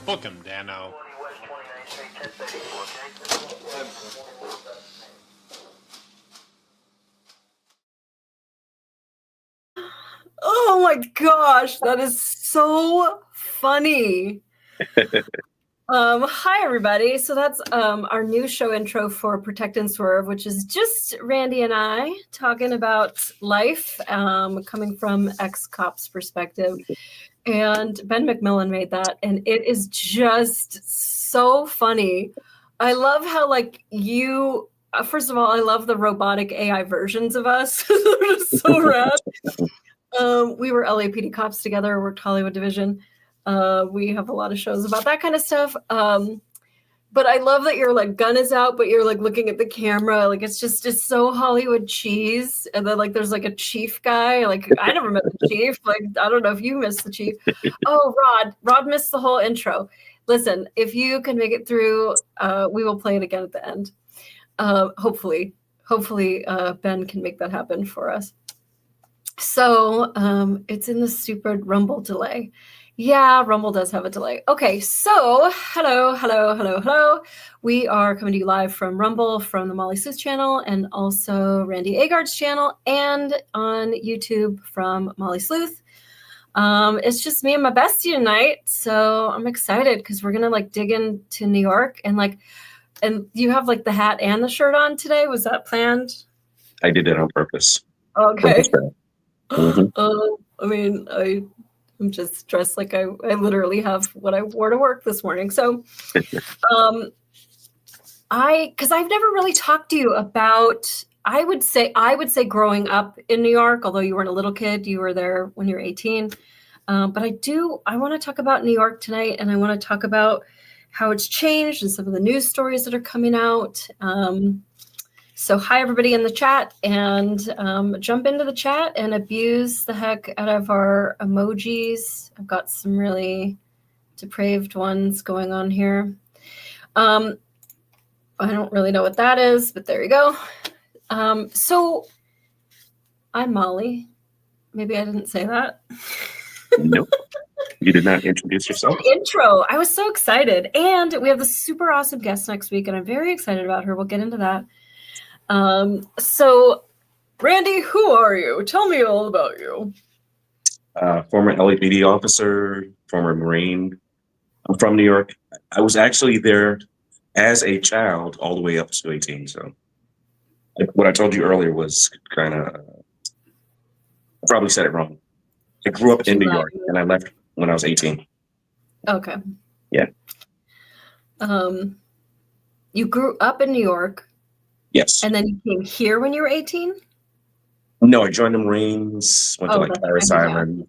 Welcome, Dano. Oh my gosh, that is so funny. Hi everybody. So that's our new show intro for Protect and Swerve, which is just Randy and I talking about life, coming from ex-cop's perspective. And Ben McMillan made that, and it is just so funny. I love how you. First of all, I love the robotic AI versions of us. They're just so rad. We were LAPD cops together, worked Hollywood Division. We have a lot of shows about that kind of stuff. But I love that your gun is out, but you're looking at the camera. It's so Hollywood cheese. And then there's a chief guy. I never met the chief. I don't know if you missed the chief. Oh, Rod missed the whole intro. Listen, if you can make it through, we will play it again at the end. Hopefully, Ben can make that happen for us. So it's in the stupid Rumble delay. Yeah, Rumble does have a delay. Okay, so hello. We are coming to you live from Rumble, from the Molly Sleuth channel, and also Randy Agard's channel, and on YouTube from Molly Sleuth. It's just me and my bestie tonight, so I'm excited because we're gonna dig into New York and you have the hat and the shirt on today. Was that planned? I did it on purpose. Okay. Mm-hmm. I'm just dressed like I literally have what I wore to work this morning. So, because I've never really talked to you about, I would say growing up in New York, although you weren't a little kid, you were there when you were 18. But I want to talk about New York tonight, and I want to talk about how it's changed and some of the news stories that are coming out. So hi, everybody in the chat, and jump into the chat and abuse the heck out of our emojis. I've got some really depraved ones going on here. I don't really know what that is, but there you go. So I'm Molly. Maybe I didn't say that. Nope. You did not introduce yourself. Intro. I was so excited. And we have the super awesome guest next week, and I'm very excited about her. We'll get into that. So, Randy, who are you? Tell me all about you. Former LAPD officer, former Marine. I'm from New York. I was actually there as a child all the way up to 18. So what I told you earlier was kind of, I probably said it wrong. I grew up in New York and I left when I was 18. Okay. Yeah. You grew up in New York. Yes. And then you came here when you were 18? No, I joined the Marines, went to Paris Island,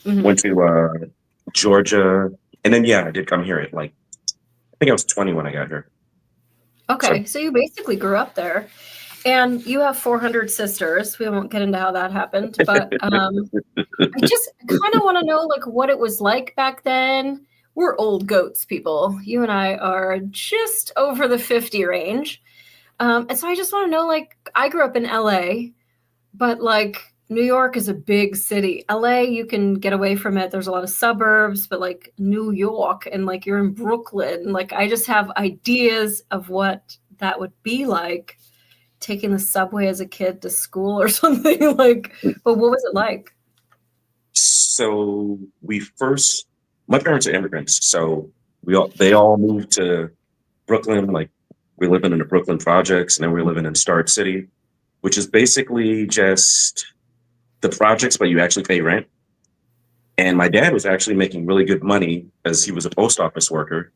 went to Georgia, and then I did come here at I think I was 20 when I got here. Okay, so you basically grew up there, and you have 400 sisters. We won't get into how that happened, but I just kind of want to know what it was like back then. We're old goats, people. You and I are just over the 50 range. And so I just want to know, I grew up in LA, but New York is a big city. LA, you can get away from it. There's a lot of suburbs, but New York and you're in Brooklyn. I just have ideas of what that would be like taking the subway as a kid to school or something but what was it like? So my parents are immigrants. So they all moved to Brooklyn. We're living in the Brooklyn projects, and then we're living in Stark City, which is basically just the projects, but you actually pay rent. And my dad was actually making really good money as he was a post office worker.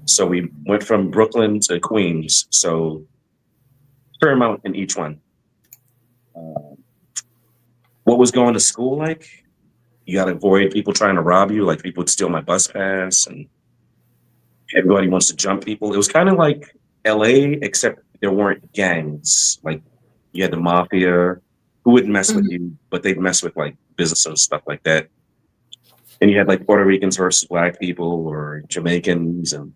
So we went from Brooklyn to Queens. So fair amount in each one. What was going to school like? You got to avoid people trying to rob you. People would steal my bus pass, and everybody wants to jump people. It was kind of like LA, except there weren't gangs. You had the mafia who wouldn't mess with you, but they'd mess with business and stuff like that. And you had Puerto Ricans versus Black people, or Jamaicans and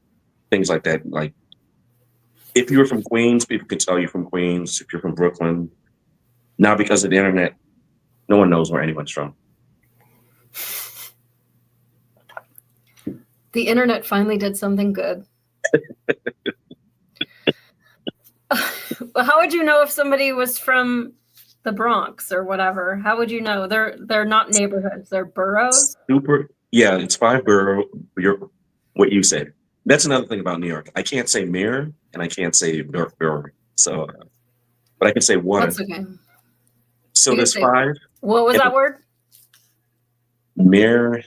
things like that. If you were from Queens, people could tell you from Queens. If you're from Brooklyn, now because of the internet, no one knows where anyone's from. The internet finally did something good. How would you know if somebody was from the Bronx or whatever? How would you know? They're not neighborhoods, they're boroughs. Super. Yeah, it's 5 borough. What you said. That's another thing about New York. I can't say mirror and I can't say borough. So, but I can say water. That's okay. So You can there's say- 5. What was that word? Mirror,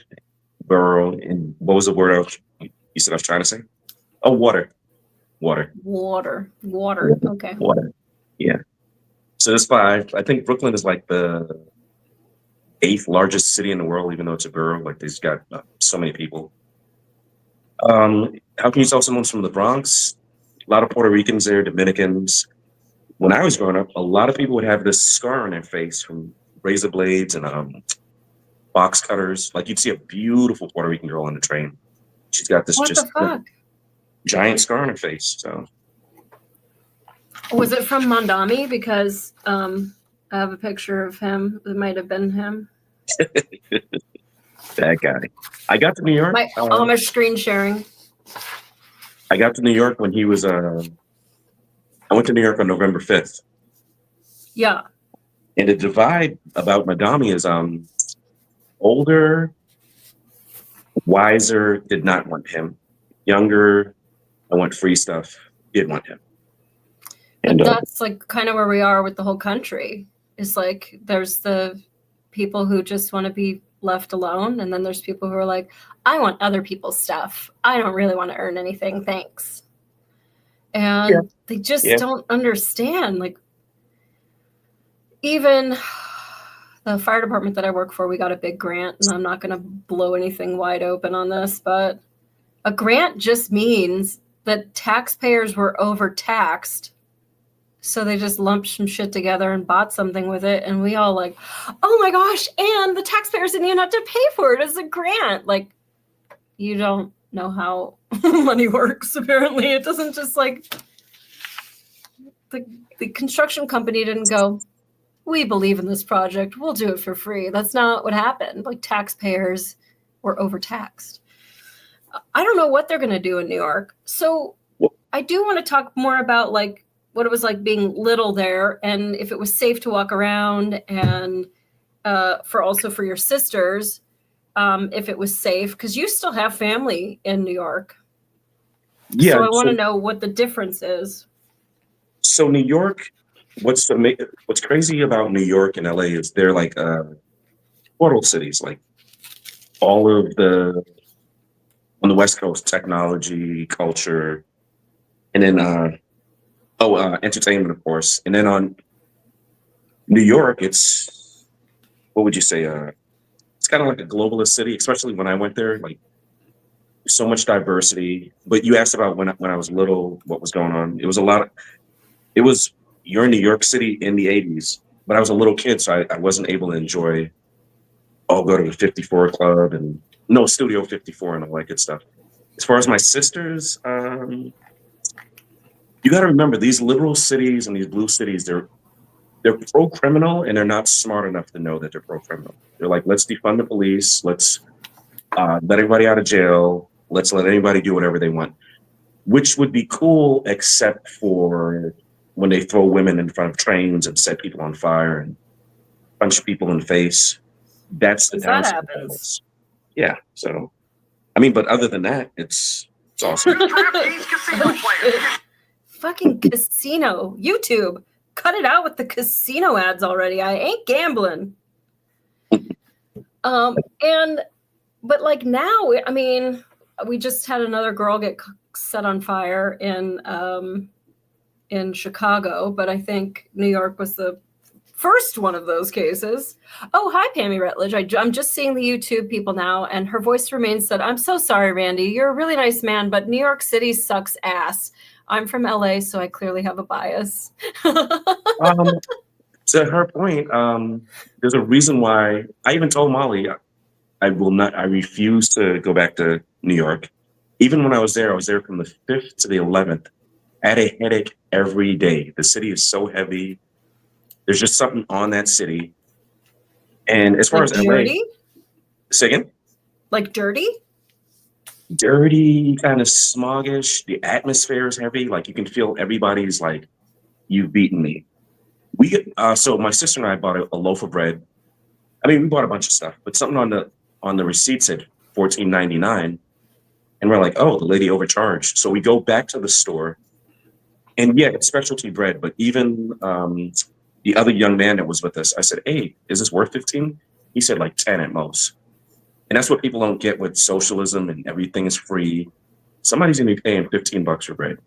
borough, and what was the word you said I was trying to say? Oh, water. Water. Water. Okay. Water. Yeah. So there's 5. I think Brooklyn is like the 8th largest city in the world, even though it's a borough. Like, they've got so many people. How can you tell someone's from the Bronx? A lot of Puerto Ricans there, Dominicans. When I was growing up, a lot of people would have this scar on their face from razor blades and box cutters. Like, you'd see a beautiful Puerto Rican girl on the train. She's got this What just the fuck? giant scar on her face. So Was it from Mondami? Because I have a picture of him. It might have been him. that guy. I got to New York. My Amish screen sharing. I got to New York when he was. I went to New York on November 5th. Yeah. And the divide about Madami is older, wiser, did not want him. Younger, I want free stuff, did want him. But And that's like kind of where we are with the whole country. It's like there's the people who just want to be left alone, and then there's people who are like, I want other people's stuff. I don't really want to earn anything, thanks. And they just don't understand. Like, even the fire department that I work for, we got a big grant, and I'm not going to blow anything wide open on this, but a grant just means that taxpayers were overtaxed. So they just lumped some shit together and bought something with it. And we all like, oh my gosh, and the taxpayers didn't even have to pay for it as a grant. Like, you don't know how money works, apparently. It doesn't just like, the construction company didn't go, we believe in this project, we'll do it for free. That's not what happened. Like, taxpayers were overtaxed. I don't know what they're going to do in New York. So I do want to talk more about like what it was like being little there, and if it was safe to walk around, and for your sisters, if it was safe, because you still have family in New York. yeah, So I want to know what the difference is. So New York, what's crazy about New York and LA is they're like portal cities. Like, all of the on the West Coast, technology, culture, and then entertainment, of course. And then on New York, it's, what would you say? It's kind of like a globalist city, especially when I went there. Like, so much diversity. But you asked about when I was little, what was going on. You're in New York City in the 80s, but I was a little kid, so I wasn't able to enjoy, go to the 54 Club and Studio 54 and all that good stuff. As far as my sisters, you got to remember, these liberal cities and these blue cities, they're pro-criminal, and they're not smart enough to know that they're pro-criminal. They're like, let's defund the police, let's let everybody out of jail, let's let anybody do whatever they want, which would be cool, except for when they throw women in front of trains and set people on fire and punch people in the face. That's the downside. That happens. Yeah. So, I mean, but other than that, it's awesome. Fucking casino. YouTube. Cut it out with the casino ads already. I ain't gambling. But like now, I mean, we just had another girl get set on fire in Chicago, but I think New York was the first one of those cases. Oh, hi, Pammy Rutledge. I'm just seeing the YouTube people now, and her voice remains said, I'm so sorry, Randy. You're a really nice man, but New York City sucks ass. I'm from LA, so I clearly have a bias. To her point, there's a reason why I even told Molly I refuse to go back to New York. Even when I was there from the 5th to the 11th. I had a headache every day. The city is so heavy. There's just something on that city. And as far like as dirty? LA, say again? Like dirty? dirty, kind of smoggish. The atmosphere is heavy. Like you can feel everybody's like, "You've beaten me." So my sister and I bought a loaf of bread. I mean, we bought a bunch of stuff, but something on the receipt said 14.99, and we're like, "Oh, the lady overcharged." So we go back to the store, and yeah, it's specialty bread. But even the other young man that was with us, I said, "Hey, is this worth 15?" He said like 10 at most. And that's what people don't get with socialism and everything is free. Somebody's gonna be paying $15 for bread.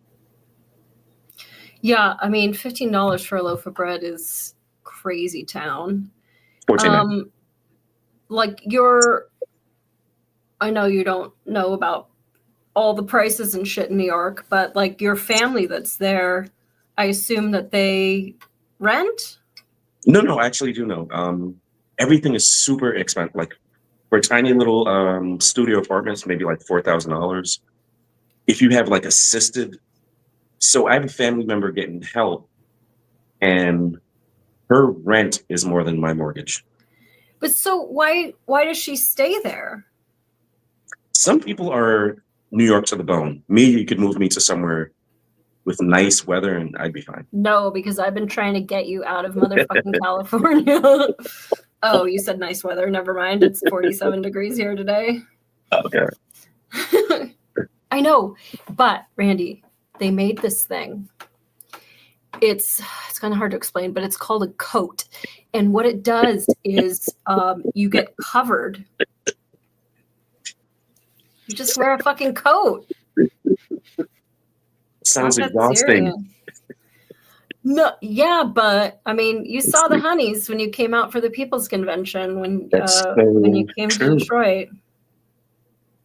Yeah, I mean, $15 for a loaf of bread is crazy town. 14. Like I know you don't know about all the prices and shit in New York, but like your family that's there, I assume that they rent? No, I actually do know. Everything is super expensive. Like for tiny little studio apartments, maybe like $4,000. If you have like assisted, so I have a family member getting help, and her rent is more than my mortgage. But so why does she stay there? Some people are New York to the bone. Me, you could move me to somewhere with nice weather and I'd be fine. No, because I've been trying to get you out of motherfucking California. Oh, you said nice weather. Never mind. It's 47 degrees here today. Okay. I know, but Randy, they made this thing. It's kind of hard to explain, but it's called a coat. And what it does is you get covered. You just wear a fucking coat. Sounds Not that exhausting. serious. No, yeah, but I mean, you saw the honeys when you came out for the People's Convention when you came to Detroit.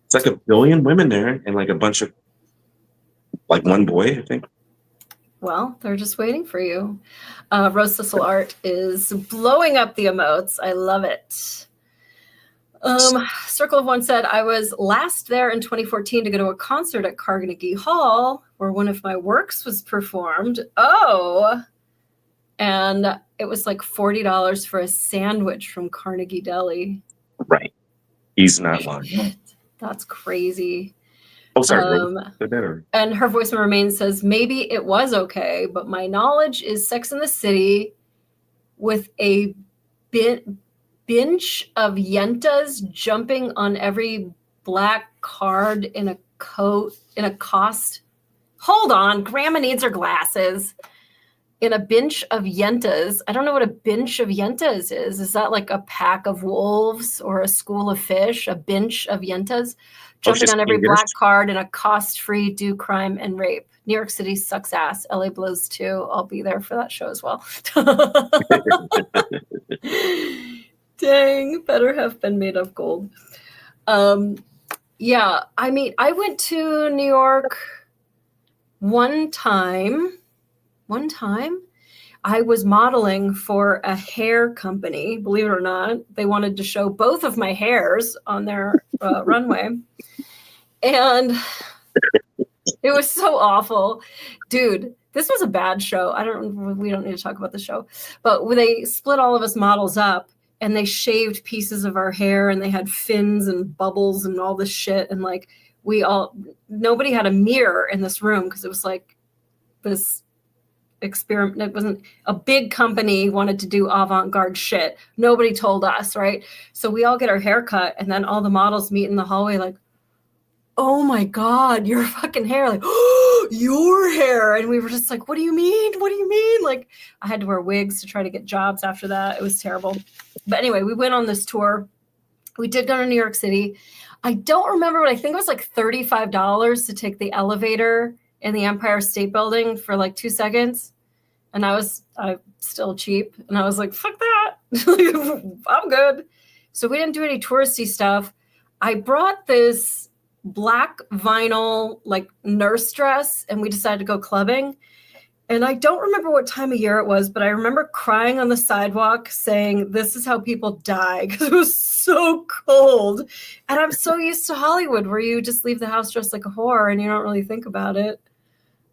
It's like 1 billion women there and like a bunch of like one boy, I think. Well, they're just waiting for you. Rose Thistle Art is blowing up the emotes. I love it. Circle of One said, I was last there in 2014 to go to a concert at Carnegie Hall where one of my works was performed. Oh, and it was like $40 for a sandwich from Carnegie Deli. Right. He's not lying. That's crazy. Oh, sorry. And her voicemail remains says, maybe it was okay, but my knowledge is Sex in the City with a binge of yentas jumping on every black card in a coat, in a cost. Hold on, Grandma needs her glasses. In a binge of yentas. I don't know what a binge of yentas is. Is that like a pack of wolves or a school of fish? A binge of yentas? Jumping on every black card in a cost-free do crime and rape. New York City sucks ass. LA blows too. I'll be there for that show as well. Dang, better have been made of gold. Yeah, I mean, I went to New York one time. I was modeling for a hair company, believe it or not. They wanted to show both of my hairs on their runway. And it was so awful. Dude, this was a bad show. We don't need to talk about the show. But they split all of us models up and they shaved pieces of our hair and they had fins and bubbles and all this shit. And like nobody had a mirror in this room because it was like this experiment. It wasn't a big company wanted to do avant-garde shit. Nobody told us, right? So we all get our hair cut and then all the models meet in the hallway like, oh my God, your fucking hair. Like, oh, your hair. And we were just like, what do you mean? What do you mean? Like I had to wear wigs to try to get jobs after that. It was terrible. But anyway, we went on this tour. We did go to New York City. I don't remember, but I think it was like $35 to take the elevator in the Empire State Building for like 2 seconds. And I'm still cheap. And I was like, fuck that. I'm good. So we didn't do any touristy stuff. I brought this black vinyl like nurse dress and we decided to go clubbing. And I don't remember what time of year it was, but I remember crying on the sidewalk saying, this is how people die, because it was so cold. And I'm so used to Hollywood where you just leave the house dressed like a whore and you don't really think about it.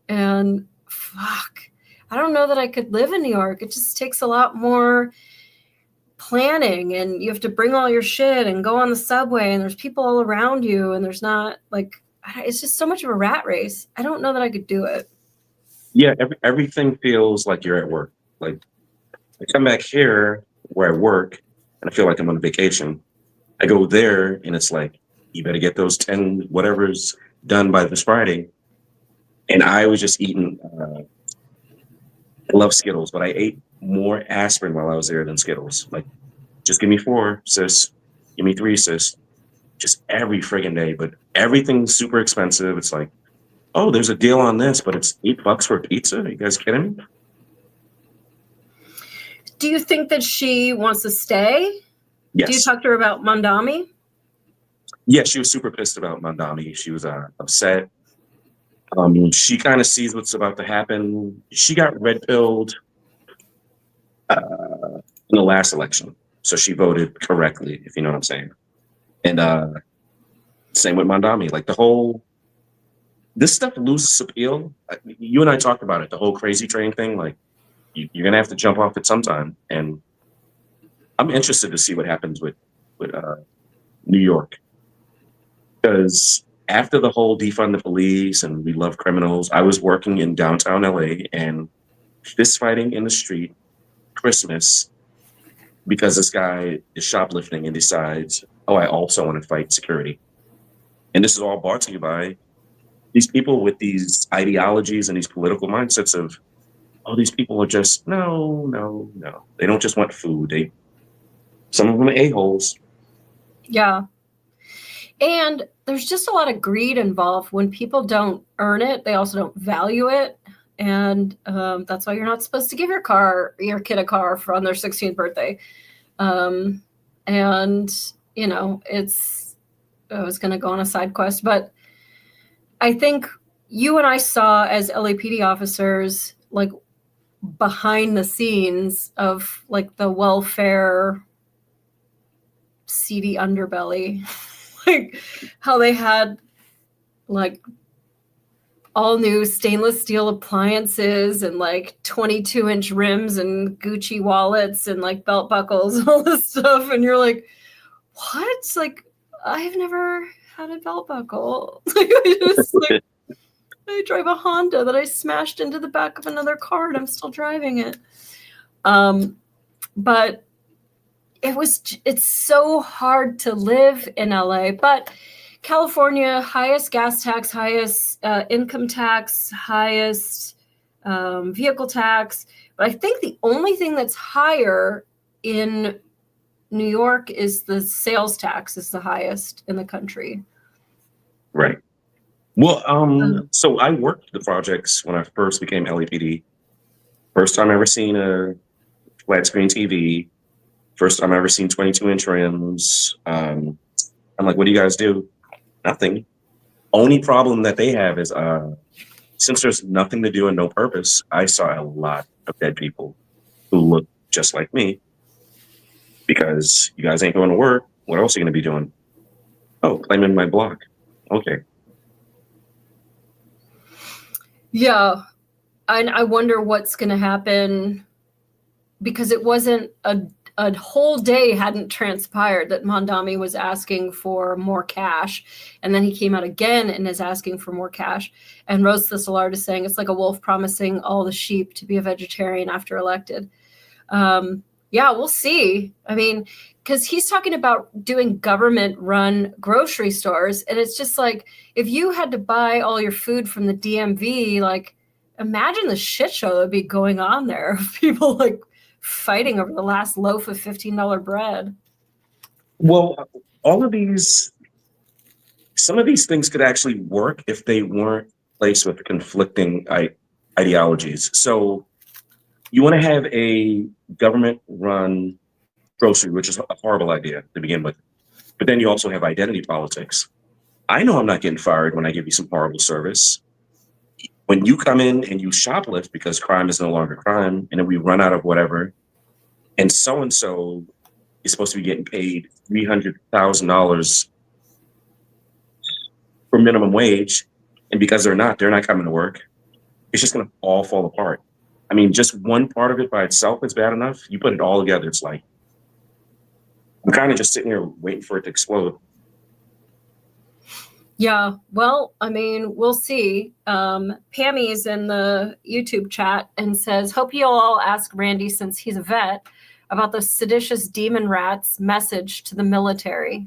And fuck, I don't know that I could live in New York. It just takes a lot more planning, and you have to bring all your shit and go on the subway, and there's people all around you, and there's not like, it's just so much of a rat race. I don't know that I could do it. Yeah, everything feels like you're at work. Like I come back here where I work and I feel like I'm on vacation. I go there and it's like, you better get those 10 whatever's done by this Friday. And I was just eating, I love Skittles, but I ate more aspirin while I was there than Skittles. Like, just give me 4, sis. Give me 3, sis. Just every friggin' day. But everything's super expensive. It's like, oh, there's a deal on this, but it's $8 for a pizza. Are you guys kidding me? Do you think that she wants to stay? Yes. Do you talk to her about Mamdani? Yeah, she was super pissed about Mamdani. She was upset. She kind of sees what's about to happen. She got red-pilled in the last election, so she voted correctly, if you know what I'm saying. And same with Mamdani. Like this stuff loses appeal. You and I talked about it, the whole crazy train thing. Like you're gonna have to jump off it sometime, and I'm interested to see what happens with New York, because after the whole defund the police and we love criminals, I was working in downtown LA and fist fighting in the street Christmas because this guy is shoplifting and decides, oh, I also want to fight security. And this is all brought to you by these people with these ideologies and these political mindsets of, oh, these people are just, no. They don't just want food. Some of them are a-holes. Yeah. And there's just a lot of greed involved. When people don't earn it, they also don't value it. And that's why you're not supposed to give your kid a car on their 16th birthday. And, you know, I was going to go on a side quest, but I think you and I saw as LAPD officers, like behind the scenes of like the welfare seedy underbelly, like how they had like all new stainless steel appliances and like 22-inch rims and Gucci wallets and like belt buckles and all this stuff. And you're like, what? Like, I've never had a belt buckle. Like, I drive a Honda that I smashed into the back of another car and I'm still driving it. But it's so hard to live in LA. But California, highest gas tax, highest income tax, highest vehicle tax. But I think the only thing that's higher in New York is the sales tax is the highest in the country. Right. Well, so I worked the projects when I first became LAPD. First time I ever seen a flat screen TV. First time I ever seen 22-inch rims. I'm like, what do you guys do? Nothing. Only problem that they have is since there's nothing to do and no purpose, I saw a lot of dead people who look just like me. Because you guys ain't going to work. What else are you going to be doing? Oh, claiming my block. Okay. Yeah. And I wonder what's going to happen, because it wasn't a whole day hadn't transpired that Mamdani was asking for more cash. And then he came out again and is asking for more cash. And Rose Thistleard is saying it's like a wolf promising all the sheep to be a vegetarian after elected. Yeah, we'll see. I mean, because he's talking about doing government-run grocery stores. And it's just like, if you had to buy all your food from the DMV, like, imagine the shit show that would be going on there. People, like, fighting over the last loaf of $15 bread. Well, some of these things could actually work if they weren't placed with conflicting ideologies. So you want to have a government-run grocery, which is a horrible idea to begin with. But then you also have identity politics. I know I'm not getting fired when I give you some horrible service. When you come in and you shoplift because crime is no longer crime, and then we run out of whatever, and so-and-so is supposed to be getting paid $300,000 for minimum wage, and because they're not coming to work, it's just going to all fall apart. I mean, just one part of it by itself is bad enough. You put it all together, it's like, I'm kind of just sitting here waiting for it to explode. Yeah, well, I mean, we'll see. Pammy's in the YouTube chat and says, hope you'll all ask Randy, since he's a vet, about the seditious demon rats message to the military.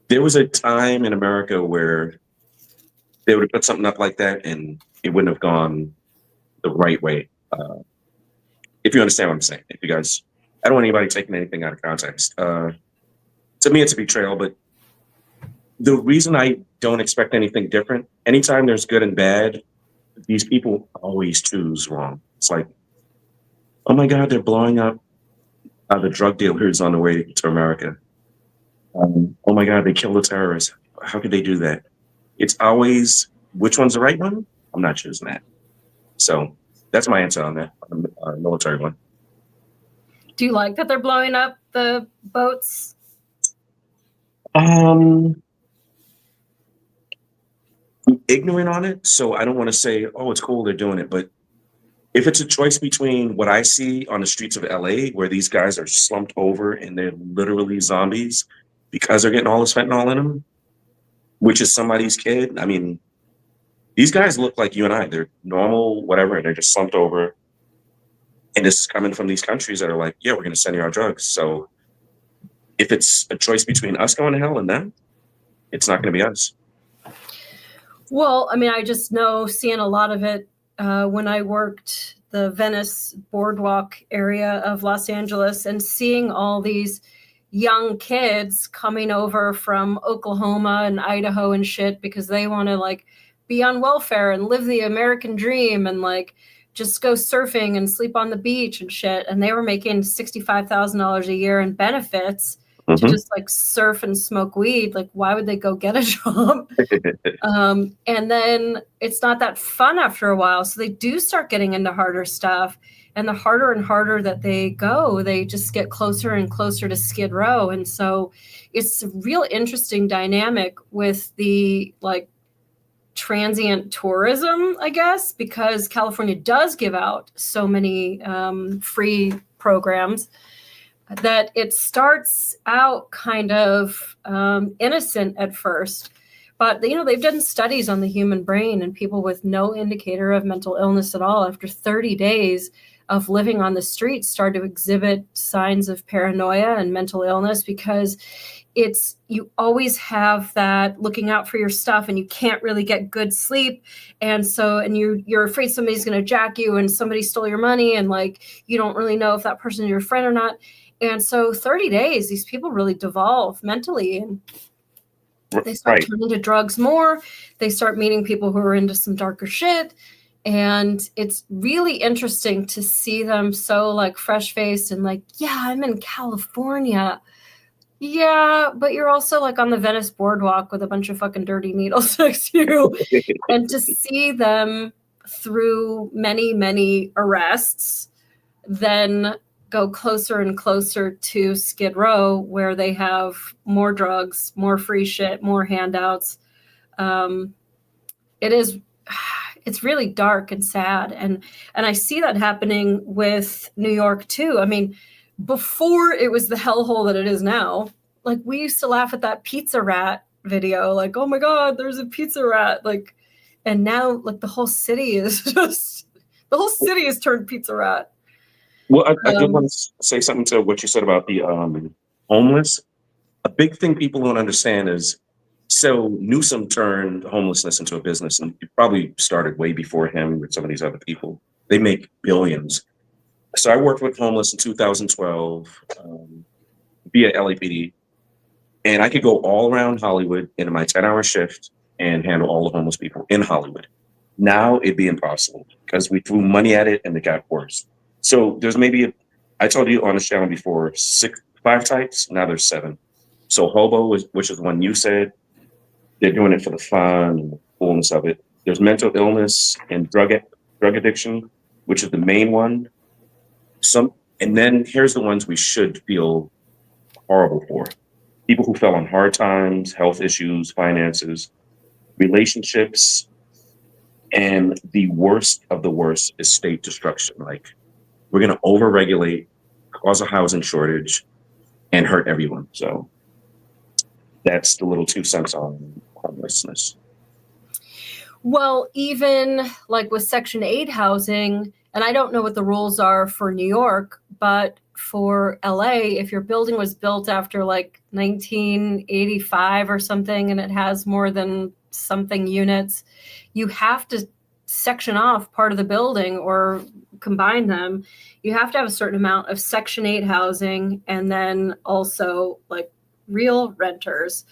There was a time in America where they would have put something up like that and it wouldn't have gone the right way. If you understand what I'm saying, if you guys, I don't want anybody taking anything out of context. To me, it's a betrayal, but the reason I don't expect anything different, anytime there's good and bad, these people always choose wrong. It's like, oh my God, they're blowing up the drug dealers on the way to America. Oh my God, they killed the terrorists. How could they do that? It's always, which one's the right one? I'm not choosing that. So that's my answer on that, on the military one. Do you like that they're blowing up the boats? I'm ignorant on it, so I don't want to say, oh, it's cool they're doing it. But if it's a choice between what I see on the streets of LA, where these guys are slumped over and they're literally zombies because they're getting all this fentanyl in them, which is somebody's kid. I mean, these guys look like you and I. They're normal, whatever, and they're just slumped over. And this is coming from these countries that are like, yeah, we're going to send you our drugs. So if it's a choice between us going to hell and them, it's not going to be us. Well, I mean, I just know seeing a lot of it when I worked the Venice boardwalk area of Los Angeles and seeing all these young kids coming over from Oklahoma and Idaho and shit because they want to like be on welfare and live the American dream and like just go surfing and sleep on the beach and shit. And they were making $65,000 a year in benefits to just like surf and smoke weed. Like, why would they go get a job? And then it's not that fun after a while. So they do start getting into harder stuff. And the harder and harder that they go, they just get closer and closer to Skid Row. And so it's a real interesting dynamic with the like transient tourism, I guess, because California does give out so many free programs that it starts out kind of innocent at first. But, you know, they've done studies on the human brain and people with no indicator of mental illness at all after 30 days of living on the streets start to exhibit signs of paranoia and mental illness because it's you always have that looking out for your stuff and you can't really get good sleep. And so and you're afraid somebody's going to jack you and somebody stole your money and like you don't really know if that person is your friend or not. And so 30 days, these people really devolve mentally and they start turning to drugs more. They start meeting people who are into some darker shit. And it's really interesting to see them so like fresh faced and like, yeah, I'm in California. Yeah, but you're also like on the Venice boardwalk with a bunch of fucking dirty needles next to you. And to see them through many, many arrests, then go closer and closer to Skid Row, where they have more drugs, more free shit, more handouts. It's really dark and sad. And I see that happening with New York too. I mean, before it was the hellhole that it is now, like we used to laugh at that pizza rat video, like, oh my God, there's a pizza rat. Like, and now like the whole city is turned pizza rat. Well, I did want to say something to what you said about the homeless. A big thing people don't understand is, so Newsom turned homelessness into a business, and it probably started way before him with some of these other people. They make billions. So I worked with homeless in 2012 via LAPD, and I could go all around Hollywood in my 10-hour shift and handle all the homeless people in Hollywood. Now it'd be impossible because we threw money at it and it got worse. So there's maybe, I told you on the channel before, 5 types, now there's 7. So hobo, which is the one you said, they're doing it for the fun and the coolness of it. There's mental illness and drug addiction, which is the main one. And then here's the ones we should feel horrible for. People who fell on hard times, health issues, finances, relationships, and the worst of the worst is state destruction, like we're going to overregulate, cause a housing shortage, and hurt everyone. So that's the little 2 cents on homelessness. Well, even like with Section 8 housing, and I don't know what the rules are for New York, but for LA, if your building was built after like 1985 or something, and it has more than something units, you have to section off part of the building or combine them. You have to have a certain amount of Section 8 housing and then also like real renters.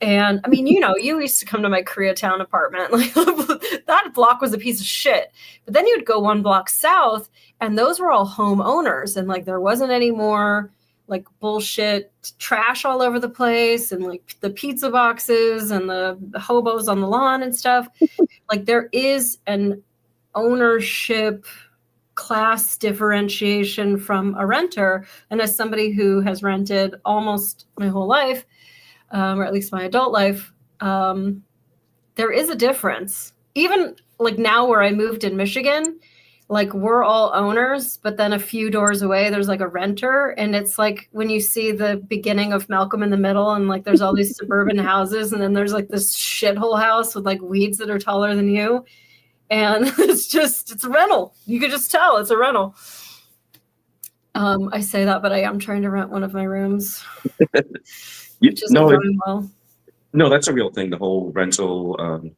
And I mean, you used to come to my Koreatown apartment. Like that block was a piece of shit. But then you'd go 1 block south, and those were all homeowners, and like there wasn't any more like bullshit trash all over the place, and like the pizza boxes and the hobos on the lawn and stuff. Like there is an ownership class differentiation from a renter. And as somebody who has rented almost my whole life, or at least my adult life, there is a difference. Even like now where I moved in Michigan, like we're all owners, but then a few doors away, there's like a renter. And it's like when you see the beginning of Malcolm in the Middle, and like there's all these suburban houses, and then there's like this shithole house with like weeds that are taller than you. And it's a rental. You could just tell it's a rental. I say that, but I am trying to rent one of my rooms. Which isn't going well. No, that's a real thing. The whole rental,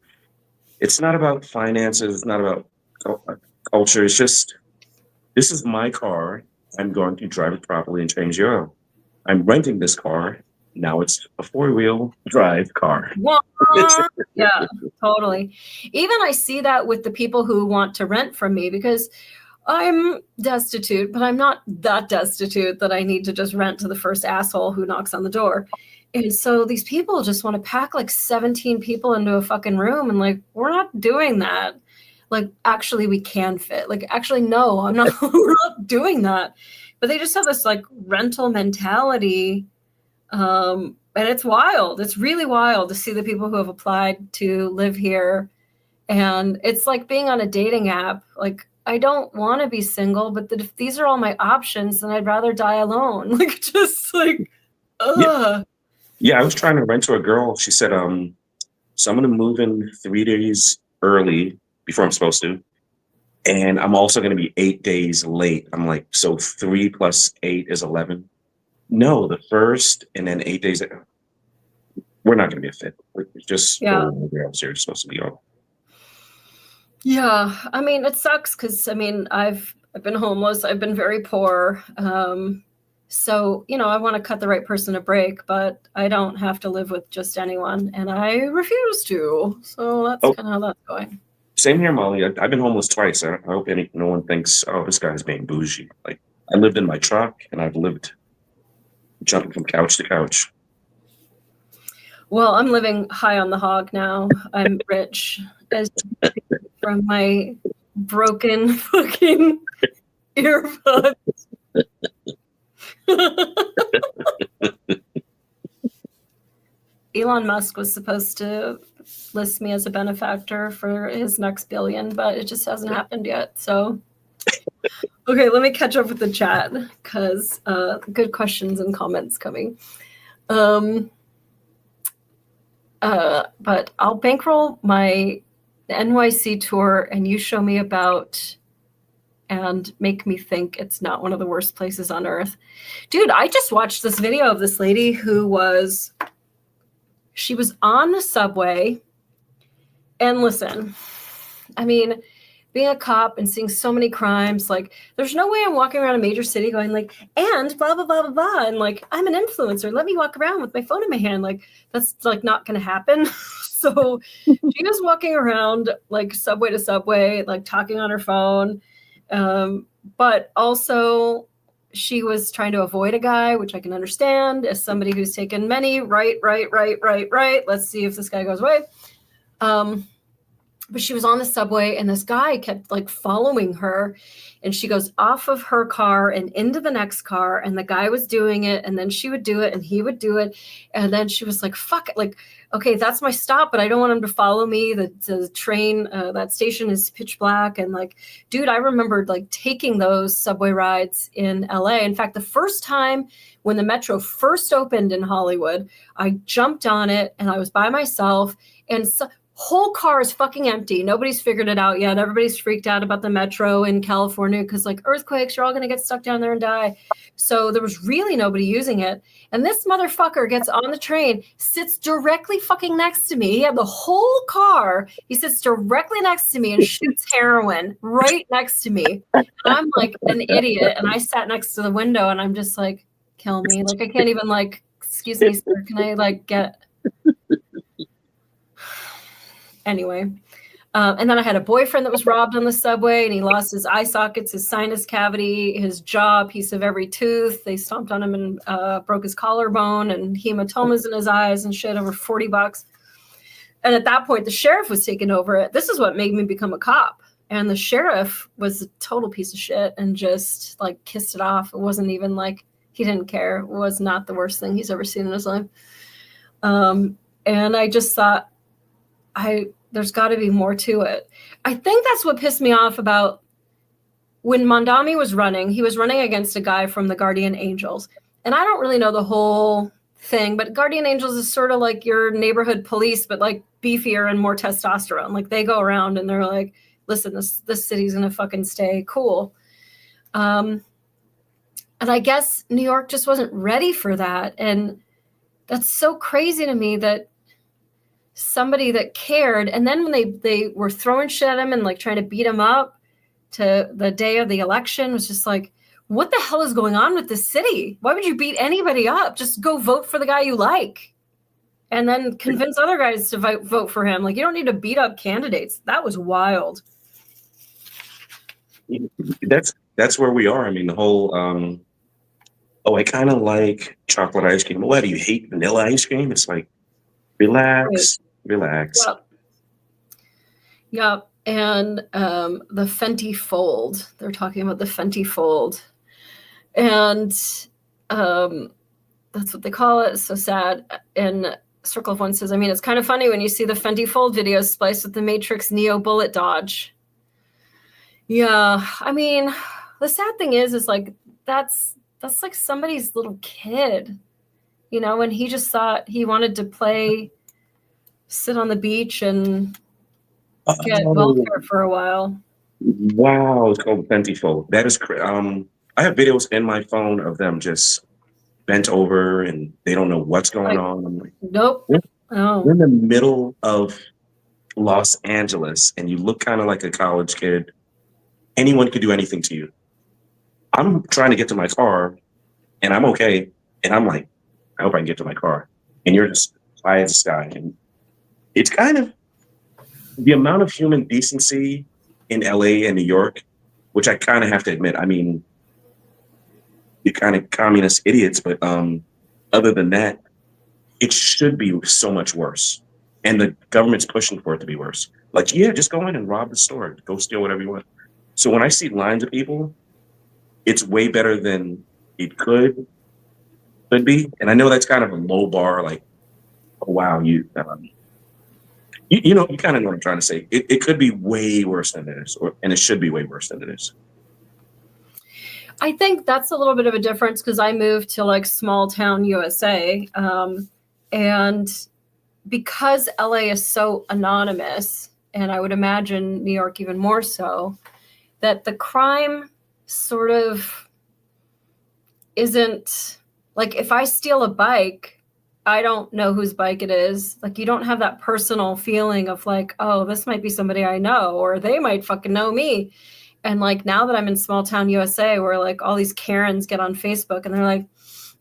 it's not about finances. It's not about culture. It's just, this is my car. I'm going to drive it properly and change the oil. I'm renting this car. Now it's a 4-wheel drive car. Yeah, totally. Even I see that with the people who want to rent from me, because I'm destitute, but I'm not that destitute that I need to just rent to the first asshole who knocks on the door. And so these people just want to pack like 17 people into a fucking room. And like, we're not doing that. Like, actually, we can fit. Like, actually, no, I'm not, we're not doing that. But they just have this like rental mentality. And it's wild. It's really wild to see the people who have applied to live here. And it's like being on a dating app. Like, I don't want to be single, but if these are all my options, then I'd rather die alone. Like, just like, ugh. Yeah, I was trying to rent to a girl. She said, so I'm going to move in 3 days early before I'm supposed to. And I'm also going to be 8 days late. I'm like, so 3 + 8 is 11. No, the first and then 8 days. We're not going to be a fit. It's just go where else you're supposed to be on. Yeah, I mean, it sucks because I mean, I've been homeless. I've been very poor. So, I want to cut the right person a break, but I don't have to live with just anyone, and I refuse to. So that's kind of how that's going. Same here, Molly. I've been homeless twice. I hope no one thinks, oh, this guy's being bougie. Like, I lived in my truck, and I've lived jumping from couch to couch. Well, I'm living high on the hog now. I'm rich, as from my broken fucking earbuds. Elon Musk was supposed to list me as a benefactor for his next billion, but it just hasn't happened yet. So, okay, let me catch up with the chat because good questions and comments coming. But I'll bankroll my NYC tour, and you show me about and make me think it's not one of the worst places on earth. Dude, I just watched this video of this lady she was on the subway. And listen, I mean, being a cop and seeing so many crimes, like there's no way I'm walking around a major city going like, and blah, blah, blah, blah, blah. And like, I'm an influencer. Let me walk around with my phone in my hand. Like, that's like not going to happen. So she was walking around like subway to subway, like talking on her phone. But also she was trying to avoid a guy, which I can understand as somebody who's taken many right. Let's see if this guy goes away. but she was on the subway and this guy kept like following her, and she goes off of her car and into the next car, and the guy was doing it, and then she would do it and he would do it, and then she was like, fuck it, like, okay, that's my stop, but I don't want him to follow me. The train, that station is pitch black. And like, dude, I remembered like taking those subway rides in LA. In fact, the first time when the metro first opened in Hollywood, I jumped on it and I was by myself, and whole car is fucking empty. Nobody's figured it out yet. Everybody's freaked out about the metro in California because like earthquakes, you're all going to get stuck down there and die. So there was really nobody using it. And this motherfucker gets on the train, sits directly fucking next to me. He had the whole car. He sits directly next to me and shoots heroin right next to me. And I'm like an idiot. And I sat next to the window and I'm just like, kill me. Like, I can't even like, excuse me, sir, can I like get... Anyway, and then I had a boyfriend that was robbed on the subway, and he lost his eye sockets, his sinus cavity, his jaw, piece of every tooth. They stomped on him and broke his collarbone, and hematomas in his eyes and shit, over $40. And at that point, the sheriff was taking over it. This is what made me become a cop. And the sheriff was a total piece of shit and just like kissed it off. It wasn't even like, he didn't care. It was not the worst thing he's ever seen in his life. And I just thought, there's got to be more to it. I think that's what pissed me off about when Mondami was running. He was running against a guy from the Guardian Angels. And I don't really know the whole thing, but Guardian Angels is sort of like your neighborhood police, but like beefier and more testosterone. Like they go around and they're like, listen, this city's going to fucking stay cool. And I guess New York just wasn't ready for that. And that's so crazy to me that somebody that cared, and then when they were throwing shit at him and like trying to beat him up to the day of the election, was just like, what the hell is going on with this city? Why would you beat anybody up? Just go vote for the guy you like and then convince other guys to vote for him. Like, you don't need to beat up candidates. That was wild. That's where we are. I mean, the whole I kind of like chocolate ice cream. Why do you hate vanilla ice cream? It's like, relax. Yep. And the Fenty Fold. They're talking about the Fenty Fold. And that's what they call it. It's so sad. And Circle of One says, I mean, it's kind of funny when you see the Fenty Fold videos spliced with the Matrix Neo bullet dodge. Yeah. I mean, the sad thing is like, that's like somebody's little kid, you know, and he just thought he wanted to sit on the beach and get welfare for a while. Wow, it's called Fenty Fold. That is I have videos in my phone of them just bent over and they don't know what's going on. I'm like, nope. We're in the middle of Los Angeles and you look kind of like a college kid. Anyone could do anything to you. I'm trying to get to my car and I'm okay. And I'm like, I hope I can get to my car. And you're just high as the sky. And it's kind of the amount of human decency in LA and New York, which I kind of have to admit. I mean, you're kind of communist idiots, but other than that, it should be so much worse. And the government's pushing for it to be worse. Like, yeah, just go in and rob the store, go steal whatever you want. So when I see lines of people, it's way better than it could be. And I know that's kind of a low bar, like, oh, wow, you know, you kind of know what I'm trying to say. It could be way worse than it is, and it should be way worse than it is. I think that's a little bit of a difference because I moved to like small town USA. And because LA is so anonymous, and I would imagine New York even more so, that the crime sort of isn't like, if I steal a bike, I don't know whose bike it is. Like, you don't have that personal feeling of like, oh, this might be somebody I know, or they might fucking know me. And like, now that I'm in small town USA, where like all these Karens get on Facebook and they're like,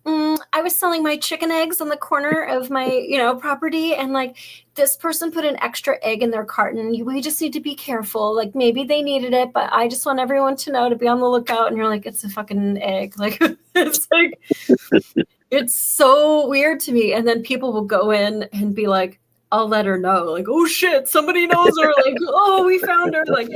I was selling my chicken eggs on the corner of my, property. And like, this person put an extra egg in their carton. We just need to be careful. Like, maybe they needed it, but I just want everyone to know to be on the lookout. And you're like, it's a fucking egg. Like, it's like, it's so weird to me. And then people will go in and be like, I'll let her know, like, oh shit, somebody knows her, like, oh, we found her. Like,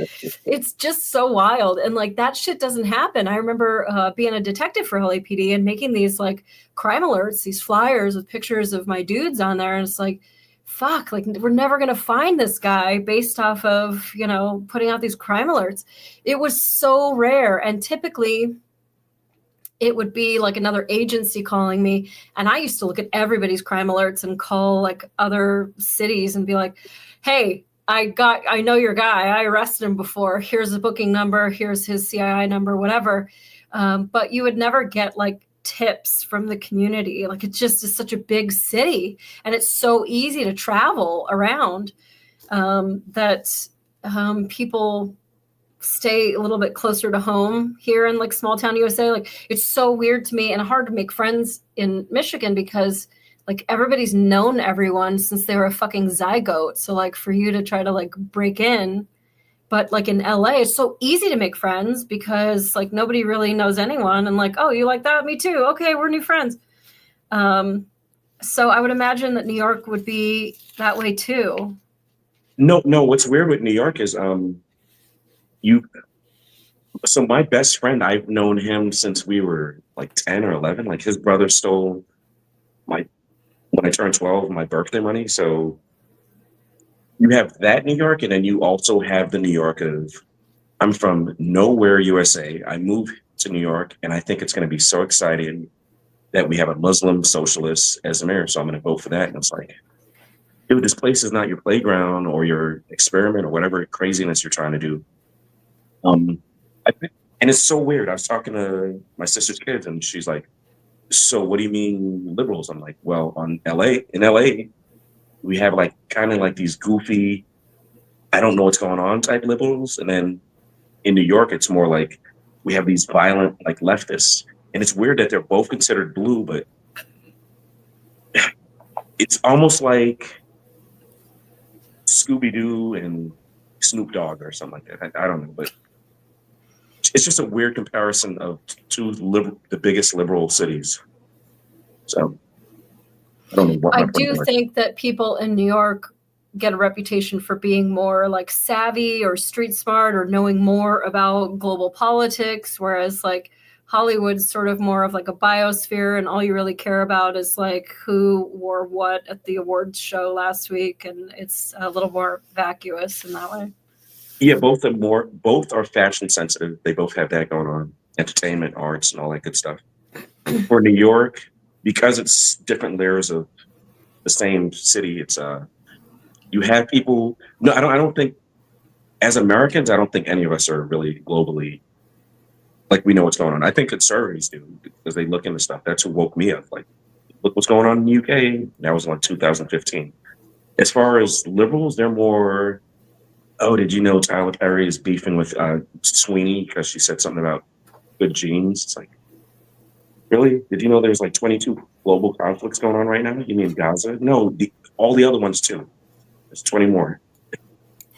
it's just so wild. And like that shit doesn't happen. I remember being a detective for LAPD and making these like crime alerts, these flyers with pictures of my dudes on there. And it's like, fuck, like we're never going to find this guy based off of, you know, putting out these crime alerts. It was so rare. And typically it would be like another agency calling me. And I used to look at everybody's crime alerts and call like other cities and be like, hey, I know your guy. I arrested him before. Here's the booking number. Here's his CII number, whatever. But you would never get like tips from the community. Like it just is such a big city and it's so easy to travel around that people stay a little bit closer to home here in like small town USA. Like it's so weird to me and hard to make friends in Michigan because like everybody's known everyone since they were a fucking zygote. So like for you to try to like break in, but like in LA, it's so easy to make friends because like nobody really knows anyone and like, oh, you like that? Me too. Okay, we're new friends. So I would imagine that New York would be that way too. No, what's weird with New York is so my best friend, I've known him since we were like 10 or 11. Like his brother stole when I turned 12, my birthday money. So you have that New York, and then you also have the New York of, I'm from nowhere, USA. I moved to New York, and I think it's going to be so exciting that we have a Muslim socialist as the mayor. So I'm going to vote for that. And it's like, dude, this place is not your playground or your experiment or whatever craziness you're trying to do. And it's so weird. I was talking to my sister's kids, and she's like, "So, what do you mean liberals?" I'm like, "Well, in LA, we have like kind of like these goofy, I don't know what's going on type liberals, and then in New York, it's more like we have these violent like leftists, and it's weird that they're both considered blue, but it's almost like Scooby-Doo and Snoop Dogg or something like that. I don't know, but." It's just a weird comparison of the biggest liberal cities. So I don't know what I do think that people in New York get a reputation for being more like savvy or street smart or knowing more about global politics, whereas like Hollywood's sort of more of like a biosphere and all you really care about is like who wore what at the awards show last week, and it's a little more vacuous in that way. Yeah, both are fashion sensitive. They both have that going on. Entertainment, arts, and all that good stuff. For New York, because it's different layers of the same city, it's you have people. No, I don't think as Americans, I don't think any of us are really globally like we know what's going on. I think conservatives do because they look into stuff. That's what woke me up. Like, look what's going on in the UK. That was like 2015. As far as liberals, they're more. Oh, did you know Tyler Perry is beefing with Sweeney because she said something about good genes? It's like, really? Did you know there's like 22 global conflicts going on right now? You mean Gaza? No, all the other ones too. There's 20 more.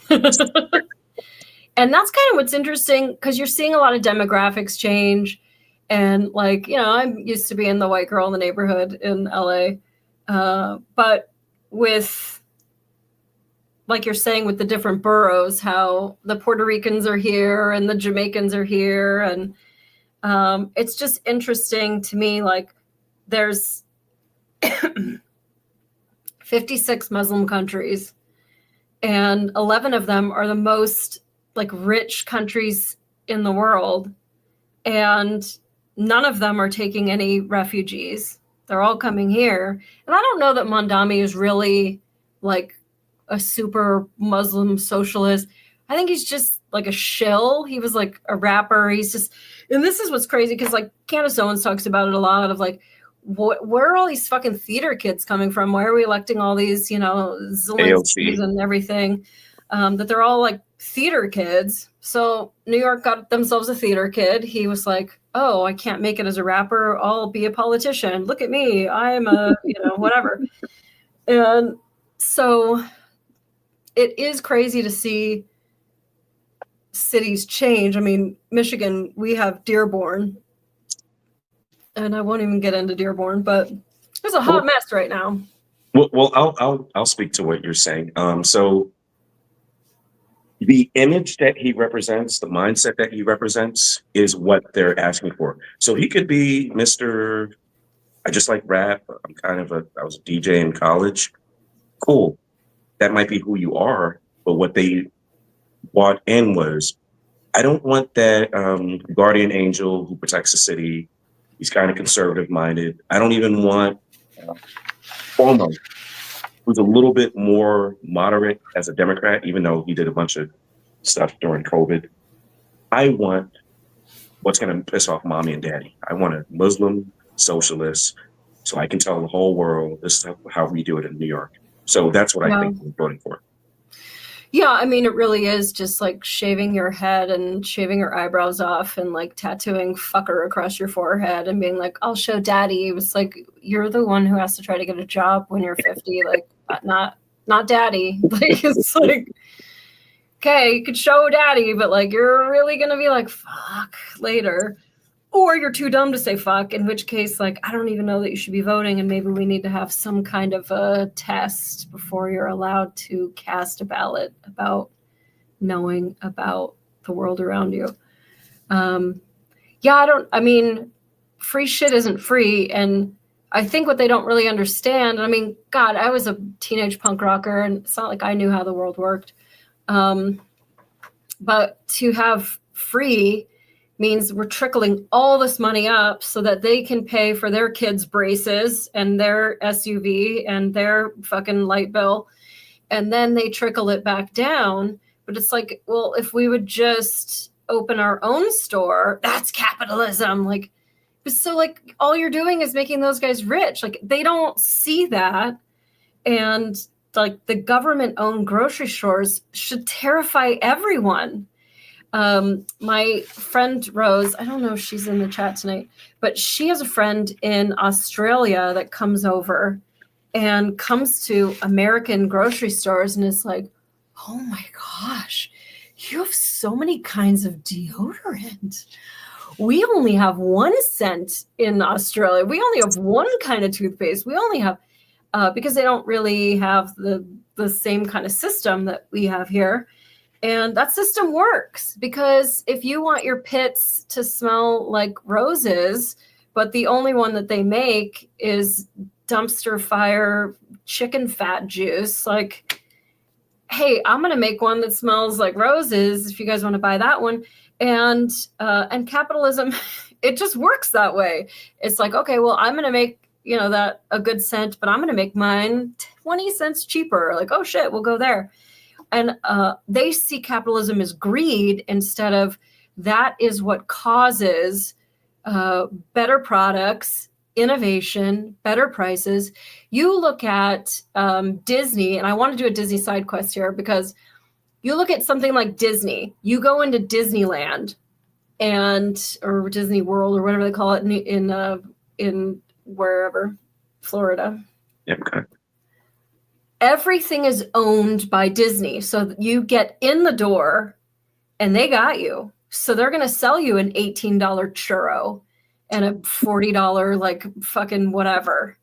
And that's kind of what's interesting because you're seeing a lot of demographics change. And like, you know, I'm used to being the white girl in the neighborhood in LA. But with, like you're saying, with the different boroughs, how the Puerto Ricans are here and the Jamaicans are here. And it's just interesting to me, like there's 56 Muslim countries and 11 of them are the most like rich countries in the world. And none of them are taking any refugees. They're all coming here. And I don't know that Mondami is really like a super Muslim socialist. I think he's just like a shill. He was like a rapper. He's just, and this is what's crazy because like Candace Owens talks about it a lot of like, where are all these fucking theater kids coming from? Why are we electing all these, you know, Zelensky's and everything? That they're all like theater kids. So New York got themselves a theater kid. He was like, oh, I can't make it as a rapper. I'll be a politician. Look at me. I'm a, you know, whatever. And so it is crazy to see cities change. I mean, Michigan, we have Dearborn. And I won't even get into Dearborn, but there's a hot mess right now. I'll speak to what you're saying. So the image that he represents, the mindset that he represents, is what they're asking for. So he could be Mr. I just like rap. I was a DJ in college. Cool. That might be who you are, but what they bought in was, I don't want that guardian angel who protects the city. He's kind of conservative minded. I don't even want Cuomo, who's a little bit more moderate as a Democrat, even though he did a bunch of stuff during COVID. I want what's going to piss off mommy and daddy. I want a Muslim socialist so I can tell the whole world this is how we do it in New York. So that's what I think we're voting for. Yeah, I mean, it really is just like shaving your head and shaving your eyebrows off and like tattooing fucker across your forehead and being like, I'll show daddy. It was like, you're the one who has to try to get a job when you're 50, like not daddy. Like, it's like, okay, you could show daddy, but like, you're really going to be like, fuck later. Or you're too dumb to say fuck, in which case, like, I don't even know that you should be voting, and maybe we need to have some kind of a test before you're allowed to cast a ballot about knowing about the world around you. Free shit isn't free, and I think what they don't really understand, I mean, God, I was a teenage punk rocker, and it's not like I knew how the world worked. But to have free means we're trickling all this money up so that they can pay for their kids' braces and their SUV and their fucking light bill. And then they trickle it back down. But it's like, well, if we would just open our own store, that's capitalism. Like, so like all you're doing is making those guys rich. Like, they don't see that. And like the government-owned grocery stores should terrify everyone. My friend Rose, I don't know if she's in the chat tonight, but she has a friend in Australia that comes over and comes to American grocery stores and is like, oh my gosh, you have so many kinds of deodorant. We only have 1 cent in Australia. We only have one kind of toothpaste. We only have, because they don't really have the same kind of system that we have here. And that system works because if you want your pits to smell like roses, but the only one that they make is dumpster fire chicken fat juice, like, hey, I'm going to make one that smells like roses if you guys want to buy that one. And capitalism, it just works that way. It's like, okay, well, I'm going to make, that a good cent, but I'm going to make mine 20 cents cheaper. Like, oh shit, we'll go there. And they see capitalism as greed instead of that is what causes better products, innovation, better prices. You look at Disney, and I want to do a Disney side quest here because you look at something like Disney. You go into Disneyland or Disney World or whatever they call it in wherever, Florida. Yep. Okay. Everything is owned by Disney. So you get in the door and they got you. So they're going to sell you an $18 churro and a $40 like fucking whatever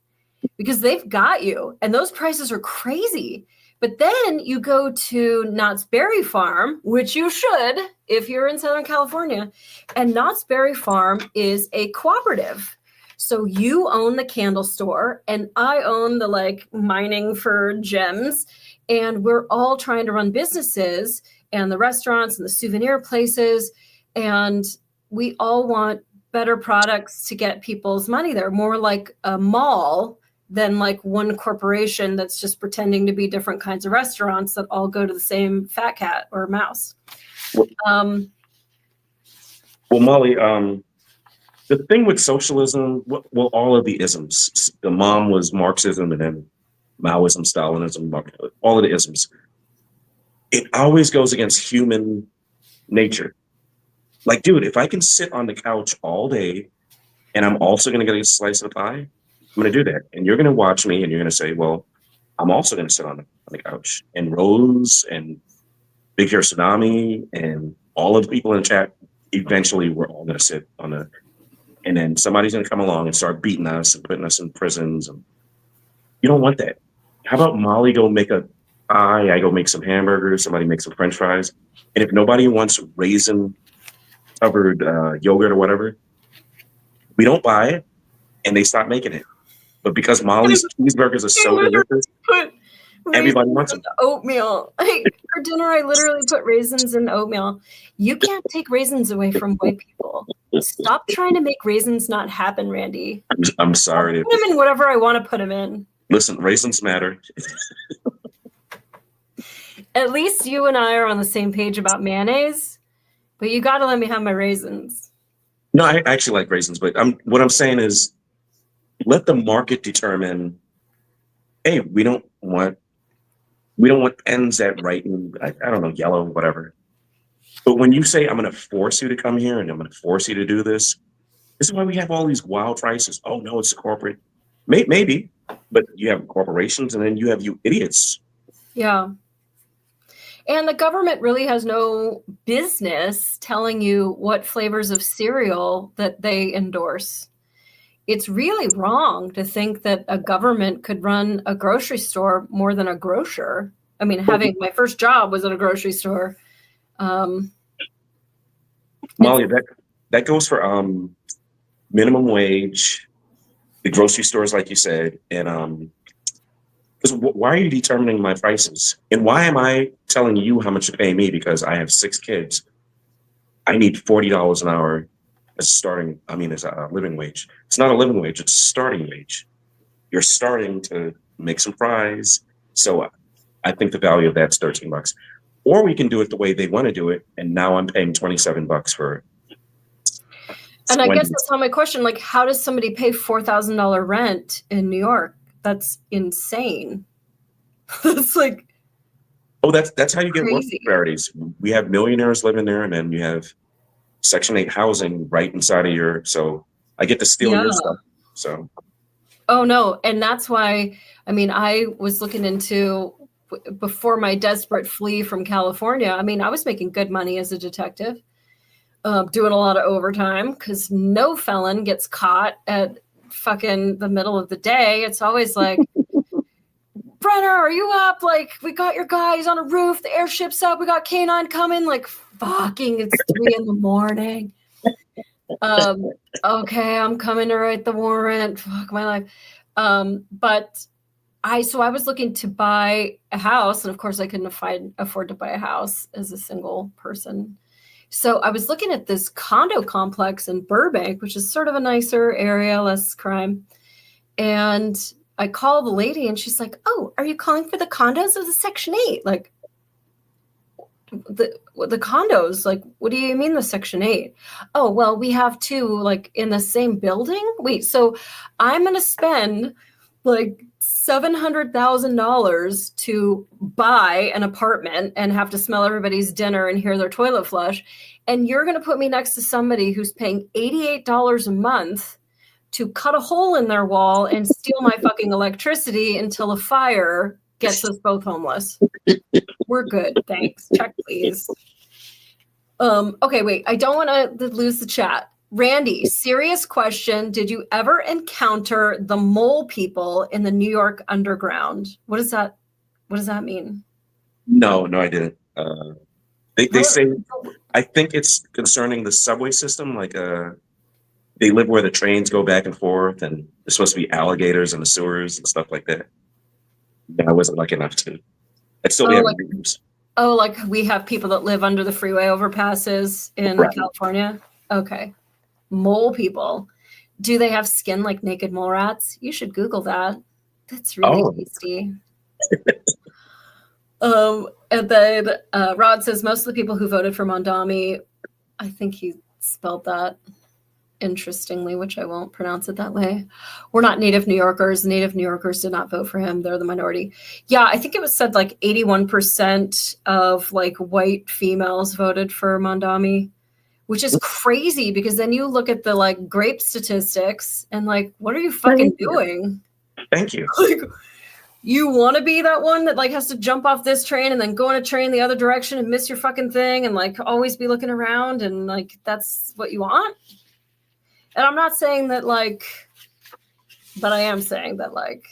because they've got you. And those prices are crazy. But then you go to Knott's Berry Farm, which you should if you're in Southern California. And Knott's Berry Farm is a cooperative. So you own the candle store and I own the like mining for gems, and we're all trying to run businesses and the restaurants and the souvenir places. And we all want better products to get people's money there, more like a mall than like one corporation that's just pretending to be different kinds of restaurants that all go to the same fat cat or mouse. Well, Molly, the thing with socialism, well, all of the isms, the mom was Marxism and then Maoism, Stalinism, all of the isms. It always goes against human nature. Like, dude, if I can sit on the couch all day and I'm also going to get a slice of the pie, I'm going to do that. And you're going to watch me and you're going to say, well, I'm also going to sit on the couch. And Rose and Big Hair Tsunami and all of the people in the chat, eventually we're all going to sit on the... And then somebody's going to come along and start beating us and putting us in prisons. And you don't want that. how about Molly go make a pie? I go make some hamburgers. Somebody make some French fries. And if nobody wants raisin covered yogurt or whatever, we don't buy it, and they stop making it. But because Molly's cheeseburgers are so delicious, Put everybody raisins wants in them. oatmeal. For dinner, I literally put raisins in oatmeal. You can't take raisins away from white people. Stop trying to make raisins not happen, Randy. I'm sorry. I'll put them in whatever I want to put them in. Listen, raisins matter. At least you and I are on the same page about mayonnaise, but you got to let me have my raisins. No, I actually like raisins, but what I'm saying is let the market determine, hey, we don't want pens that write in, I don't know, yellow, whatever. But when you say I'm going to force you to come here and I'm going to force you to do this is why we have all these wild prices. Oh no, it's corporate. Maybe, but you have corporations and then you have you idiots. Yeah. And the government really has no business telling you what flavors of cereal that they endorse. It's really wrong to think that a government could run a grocery store more than a grocer. I mean, having my first job was at a grocery store. Molly, that goes for minimum wage, the grocery stores, like you said, and because why are you determining my prices? And why am I telling you how much to pay me? Because I have 6 kids. I need $40 an hour as a living wage. It's not a living wage, it's a starting wage. You're starting to make some fries. So I think the value of that's $13. Or we can do it the way they want to do it. And now I'm paying $27 for it. And I guess that's not my question. Like, how does somebody pay $4,000 rent in New York? That's insane. That's like, oh, that's how you get work crazy. disparities. We have millionaires living there, and then you have Section 8 housing right inside of your. So I get to steal your stuff. So. Oh no, and that's why. I mean, I was looking into before my desperate flee from California. I mean, I was making good money as a detective, doing a lot of overtime because no felon gets caught at fucking the middle of the day. It's always like, Brenner, are you up? Like, we got your guy. He's on a roof. The airship's up. We got K9 coming. Like, fucking, it's 3 a.m. Okay, I'm coming to write the warrant. Fuck my life. But I was looking to buy a house, and of course I couldn't afford to buy a house as a single person. So I was looking at this condo complex in Burbank, which is sort of a nicer area, less crime. And I call the lady and she's like, oh, are you calling for the condos or the Section 8? Like, the condos, like, what do you mean the Section 8? Oh, well, we have 2 like in the same building. Wait, so I'm going to spend like $700,000 to buy an apartment and have to smell everybody's dinner and hear their toilet flush. And you're going to put me next to somebody who's paying $88 a month to cut a hole in their wall and steal my fucking electricity until a fire gets us both homeless. We're good. Thanks. Check, please. Okay, wait. I don't want to lose the chat. Randy, serious question. Did you ever encounter the mole people in the New York underground? What does that mean? No, I didn't. They say, I think it's concerning the subway system. Like, they live where the trains go back and forth, and there's supposed to be alligators in the sewers and stuff like that. I wasn't lucky enough to. I'd still be having dreams. Oh, like we have people that live under the freeway overpasses in California? Okay. Mole people. Do they have skin like naked mole rats? You should Google that. That's really tasty. And then Rod says most of the people who voted for Mondami, I think he spelled that interestingly, which I won't pronounce it that way. We're not native New Yorkers. Native New Yorkers did not vote for him. They're the minority. Yeah, I think it was said like 81% of like white females voted for Mondami, which is crazy because then you look at the like grape statistics and like, what are you fucking doing? Thank you. Like, you want to be that one that like has to jump off this train and then go on a train the other direction and miss your fucking thing and like always be looking around and like that's what you want? And I'm not saying that like, but I am saying that like,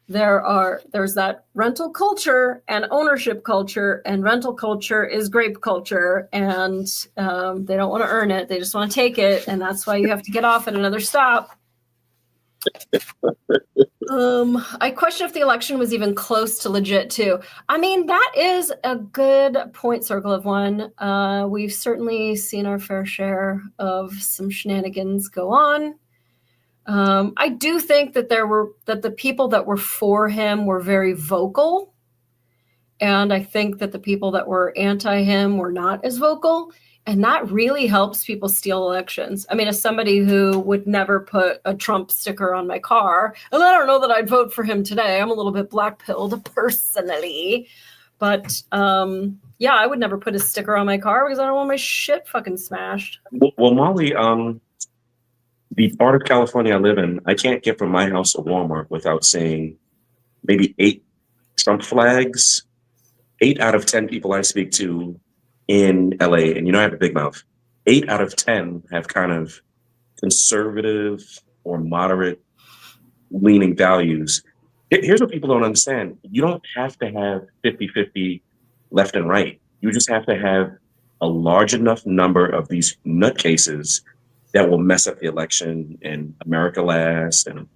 there's that rental culture and ownership culture, and rental culture is grape culture, and they don't want to earn it, they just want to take it, and that's why you have to get off at another stop. I question if the election was even close to legit too. I mean, that is a good point, Circle of One. We've certainly seen our fair share of some shenanigans go on. I do think that the people that were for him were very vocal. And I think that the people that were anti him were not as vocal. And that really helps people steal elections. I mean, as somebody who would never put a Trump sticker on my car, and I don't know that I'd vote for him today. I'm a little bit black-pilled personally. But yeah, I would never put a sticker on my car because I don't want my shit fucking smashed. Well, Molly, the part of California I live in, I can't get from my house to Walmart without seeing maybe 8 Trump flags. 8 out of 10 people I speak to in LA, and I have a big mouth, 8 out of 10 have kind of conservative or moderate leaning values. Here's what people don't understand. You don't have to have 50-50 left and right. You just have to have a large enough number of these nutcases that will mess up the election and America last. And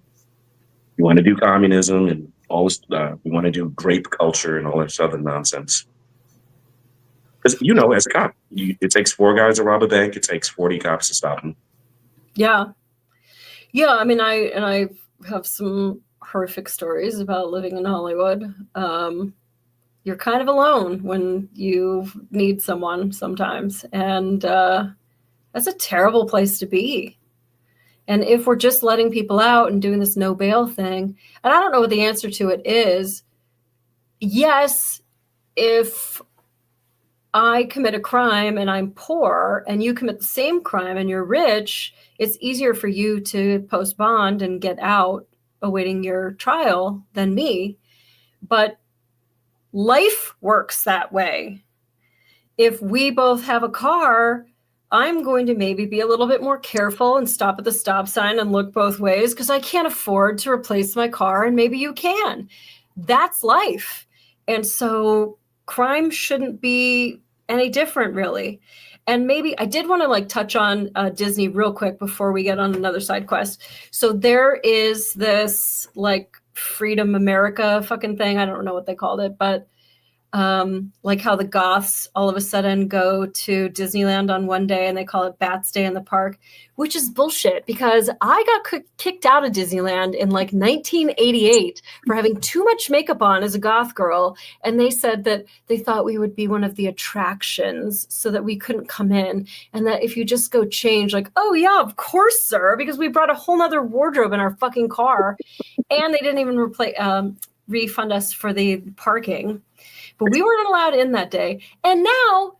you want to do communism and all this, we want to do grape culture and all this other nonsense. Because, as a cop, it takes 4 guys to rob a bank. It takes 40 cops to stop them. Yeah. Yeah. I mean, I have some horrific stories about living in Hollywood. You're kind of alone when you need someone sometimes. And that's a terrible place to be. And if we're just letting people out and doing this no bail thing, and I don't know what the answer to it is. Yes, if I commit a crime and I'm poor and you commit the same crime and you're rich, it's easier for you to post bond and get out awaiting your trial than me. But life works that way. If we both have a car, I'm going to maybe be a little bit more careful and stop at the stop sign and look both ways because I can't afford to replace my car, and maybe you can. That's life. And so crime shouldn't be any different, really. And maybe I did want to touch on Disney real quick before we get on another side quest. So there is this Freedom America fucking thing. I don't know what they called it, but how the goths all of a sudden go to Disneyland on one day and they call it Bats Day in the park, which is bullshit because I got kicked out of Disneyland in 1988 for having too much makeup on as a goth girl. And they said that they thought we would be one of the attractions so that we couldn't come in. And that if you just go change, oh yeah, of course, sir, because we brought a whole nother wardrobe in our fucking car. And they didn't even refund us for the parking. But we weren't allowed in that day. And now,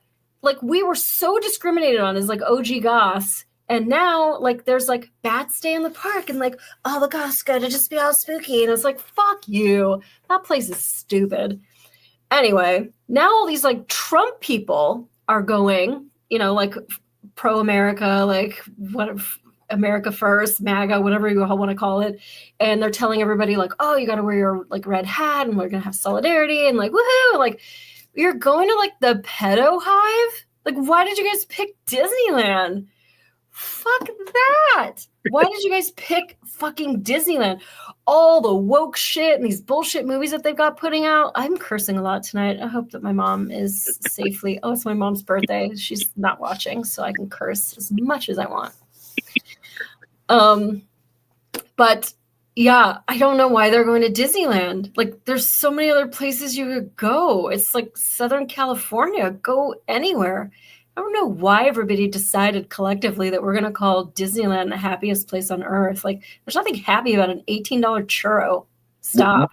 we were so discriminated on as OG goths. And now, there's Bats Day in the park. And all the goths go to just be all spooky. And it's fuck you. That place is stupid. Anyway, now all these Trump people are going, pro-America, America First, MAGA, whatever you all want to call it. And they're telling everybody oh, you got to wear your red hat and we're going to have solidarity and woohoo. You're going to the pedo hive? Why did you guys pick Disneyland? Fuck that. Why did you guys pick fucking Disneyland? All the woke shit and these bullshit movies that they've got putting out. I'm cursing a lot tonight. I hope that my mom is safely. Oh, it's my mom's birthday. She's not watching, so I can curse as much as I want. But yeah, I don't know why they're going to Disneyland. There's so many other places you could go. It's Southern California. Go anywhere. I don't know why everybody decided collectively that we're going to call Disneyland the happiest place on earth. There's nothing happy about an $18 churro. Stop.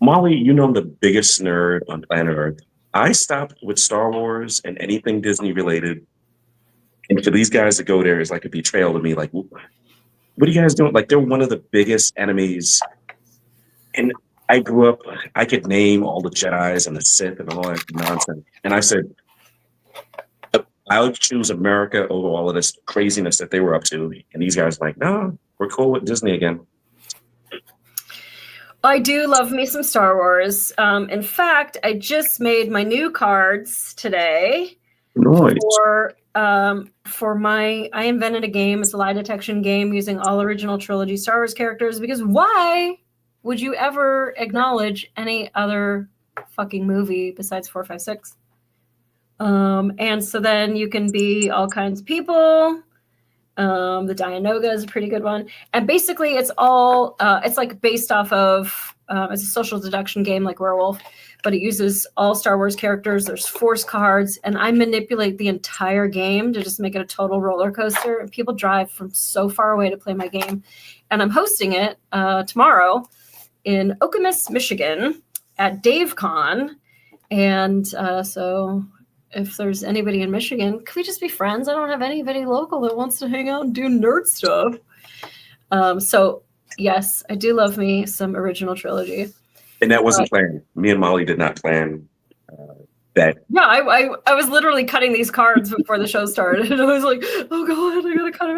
Molly, I'm the biggest nerd on planet Earth. I stopped with Star Wars and anything Disney related. And for these guys to go there is a betrayal to me. What are you guys doing? They're one of the biggest enemies. And I grew up, I could name all the Jedis and the Sith and all that nonsense. And I said, I would choose America over all of this craziness that they were up to. And these guys no, we're cool with Disney again. I do love me some Star Wars. In fact, I just made my new cards today Nice. for my. I invented a game. It's a lie detection game using all original trilogy Star Wars characters. Because why would you ever acknowledge any other fucking movie besides 4, 5, 6? And so then you can be all kinds of people. The Dianoga is a pretty good one. And basically it's all, it's like based off of, it's a social deduction game like Werewolf, but it uses all Star Wars characters. There's force cards, and I manipulate the entire game to just make it a total roller coaster. And people drive from so far away to play my game. And I'm hosting it tomorrow in Okemos, Michigan at DaveCon. And so if there's anybody in Michigan, could we just be friends? I don't have anybody local that wants to hang out and do nerd stuff. So yes, I do love me some original trilogy. And that wasn't planned. Me and Molly did not plan that. Yeah, I was literally cutting these cards before the show started. And I was like, oh God, I gotta cut them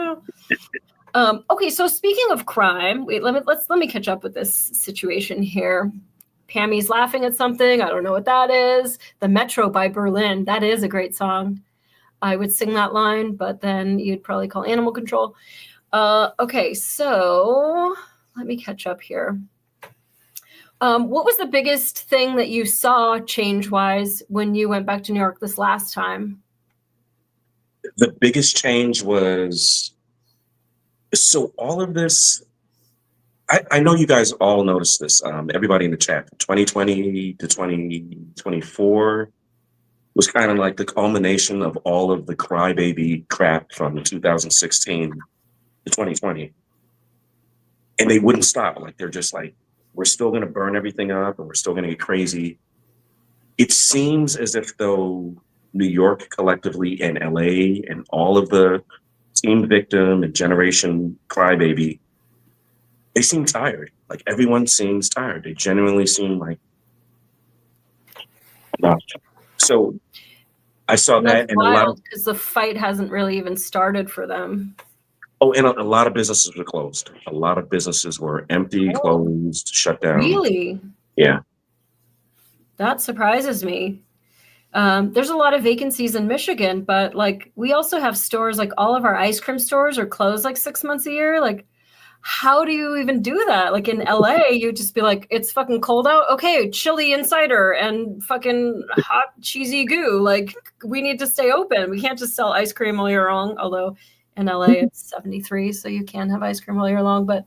out. Okay, so speaking of crime, wait, let me catch up with this situation here. Pammy's laughing at something. I don't know what that is. The Metro by Berlin. That is a great song. I would sing that line, but then you'd probably call animal control. Okay, so let me catch up here. What was the biggest thing that you saw change-wise when you went back to New York this last time? The biggest change was, so all of this, I know you guys all noticed this, everybody in the chat, 2020 to 2024 was kind of like the culmination of all of the crybaby crap from 2016 to 2020. And they wouldn't stop. Like, they're just like, we're still going to burn everything up and we're still going to get crazy. It seems as if though New York collectively and LA and all of the Team Victim and Generation Crybaby, they seem tired. Like, everyone seems tired. They genuinely seem like, not. So I saw that, and a lot of, because the fight hasn't really even started for them. oh, and a lot of businesses were closed. A lot of businesses were empty, closed, shut down. Really? Yeah. That surprises me. There's a lot of vacancies in Michigan, but like we also have stores, like all of our ice cream stores are closed like 6 months a year. Like, how do you even do that? Like in LA, you just be like, it's fucking cold out. Okay, chili and cider and fucking hot cheesy goo. Like, we need to stay open. We can't just sell ice cream all year long. Although in LA it's 73, so you can have ice cream all year long. But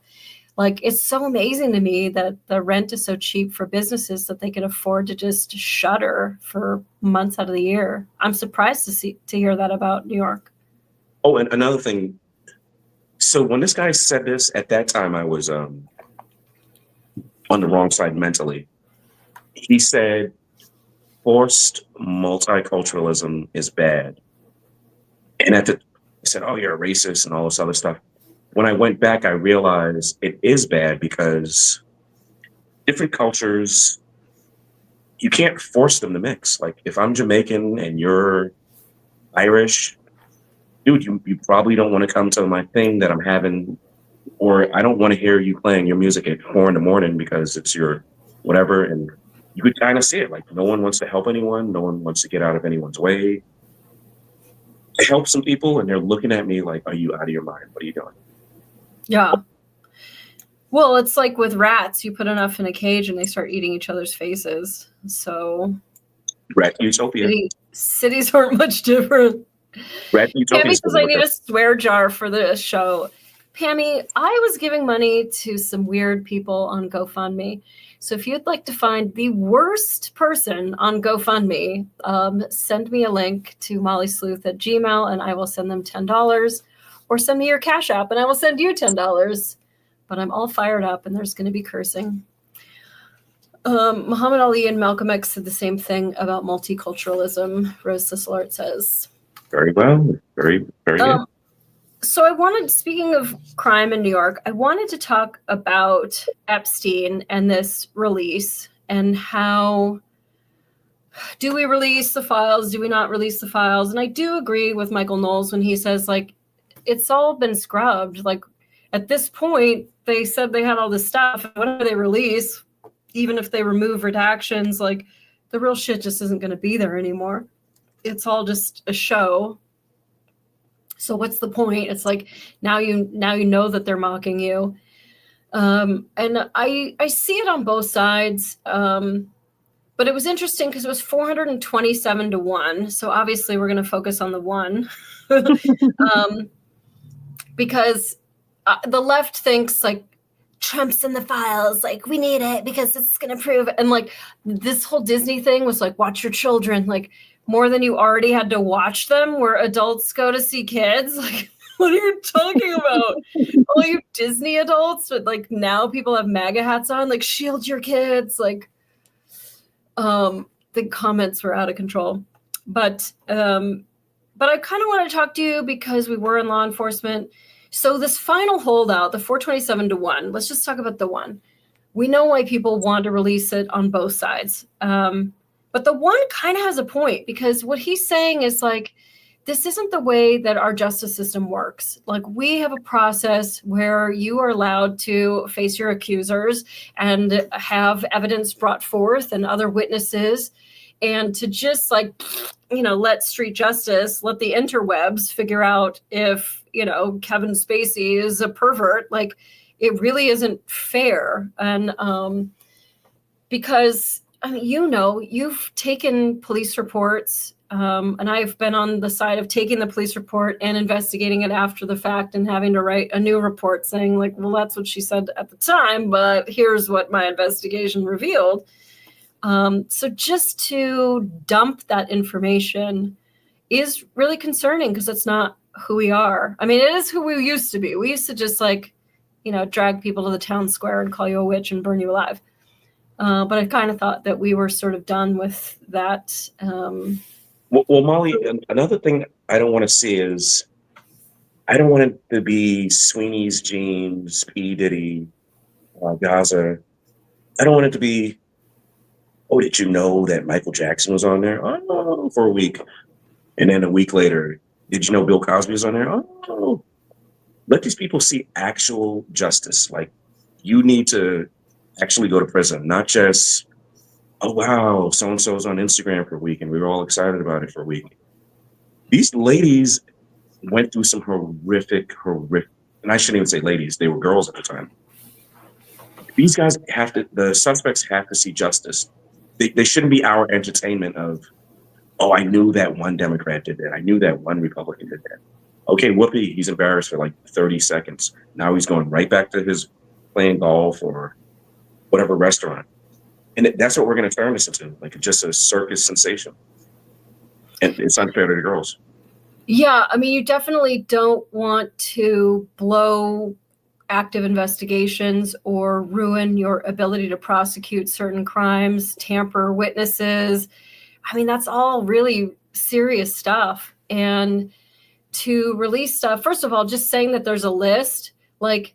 like, it's so amazing to me that the rent is so cheap for businesses that they can afford to just shutter for months out of the year. I'm surprised to hear that about New York. Oh, and another thing. So when this guy said this, at that time I was on the wrong side mentally. He said forced multiculturalism is bad. And I said, oh, you're a racist and all this other stuff. When I went back, I realized it is bad because different cultures, you can't force them to mix. Like, if I'm Jamaican and you're Irish, dude, you probably don't want to come to my thing that I'm having, or I don't want to hear you playing your music at 4 a.m. because it's your whatever. And you could kind of see it. Like, no one wants to help anyone. No one wants to get out of anyone's way. I help some people and they're looking at me like, are you out of your mind? What are you doing? Yeah. Well, it's like with rats, you put enough in a cage and they start eating each other's faces. So Rat Utopia. Cities aren't much different. Rat Utopia. Pammy says I need a swear jar for the show. Pammy, I was giving money to some weird people on GoFundMe. So if you'd like to find the worst person on GoFundMe, send me a link to mollysleuth@gmail.com and I will send them $10. Or send me your Cash App and I will send you $10. But I'm all fired up and there's going to be cursing. Muhammad Ali and Malcolm X said the same thing about multiculturalism, Rose Sisselart says. Very well. Very, very good. So speaking of crime in New York, I wanted to talk about Epstein and this release and how do we release the files? Do we not release the files? And I do agree with Michael Knowles when he says, like, it's all been scrubbed. Like, at this point, they said they had all this stuff. Whatever they release, even if they remove redactions, like the real shit just isn't going to be there anymore. It's all just a show. So what's the point? It's like now you know that they're mocking you. And I see it on both sides. But it was interesting because it was 427 to 1. So obviously we're going to focus on the 1. Because the left thinks like Trump's in the files, like we need it because it's going to prove. And like this whole Disney thing was like, watch your children, like more than you already had to watch them, where adults go to see kids. Like, what are you talking about? All you Disney adults, but like now people have MAGA hats on, like shield your kids. Like, the comments were out of control, but I kind of want to talk to you because we were in law enforcement. So this final holdout, the 427 to 1, let's just talk about the 1. We know why people want to release it on both sides. But the 1 kind of has a point, because what he's saying is like, this isn't the way that our justice system works. Like, we have a process where you are allowed to face your accusers and have evidence brought forth and other witnesses, and to just like, let street justice, let the interwebs figure out if, Kevin Spacey is a pervert. Like, it really isn't fair. And because, you've taken police reports, and I've been on the side of taking the police report and investigating it after the fact and having to write a new report saying like, well, that's what she said at the time, but here's what my investigation revealed. So just to dump that information is really concerning, because it's not who we are. I mean, it is who we used to be. We used to just like, drag people to the town square and call you a witch and burn you alive. But I kind of thought that we were sort of done with that. Well, Molly, another thing I don't want to see is, I don't want it to be Sweeney's Jeans, P. Diddy, Gaza. I don't want it to be, oh, did you know that Michael Jackson was on there? Oh, for a week. And then a week later, did you know Bill Cosby was on there? Oh, let these people see actual justice. Like, you need to actually go to prison, not just, oh, wow, so-and-so's on Instagram for a week and we were all excited about it for a week. These ladies went through some horrific, and I shouldn't even say ladies, they were girls at the time. These guys the suspects have to see justice. They shouldn't be our entertainment of, oh, I knew that one Democrat did that. I knew that one Republican did that. Okay, whoopee, he's embarrassed for like 30 seconds. Now he's going right back to his playing golf or whatever restaurant. And that's what we're going to turn this into, like just a circus sensation. And it's unfair to the girls. Yeah, I mean, you definitely don't want to blow active investigations or ruin your ability to prosecute certain crimes, tamper witnesses. I mean, that's all really serious stuff. And to release stuff, first of all, just saying that there's a list, like,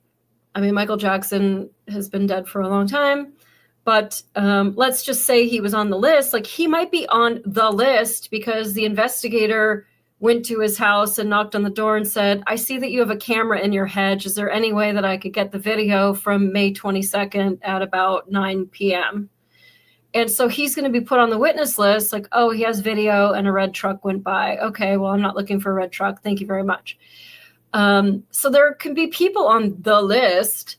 I mean, Michael Jackson has been dead for a long time. But let's just say he was on the list. Like, he might be on the list because the investigator went to his house and knocked on the door and said, I see that you have a camera in your hedge. Is there any way that I could get the video from May 22nd at about 9 p.m.? And so he's going to be put on the witness list, like, oh, he has video and a red truck went by. Okay, well, I'm not looking for a red truck. Thank you very much. So there can be people on the list.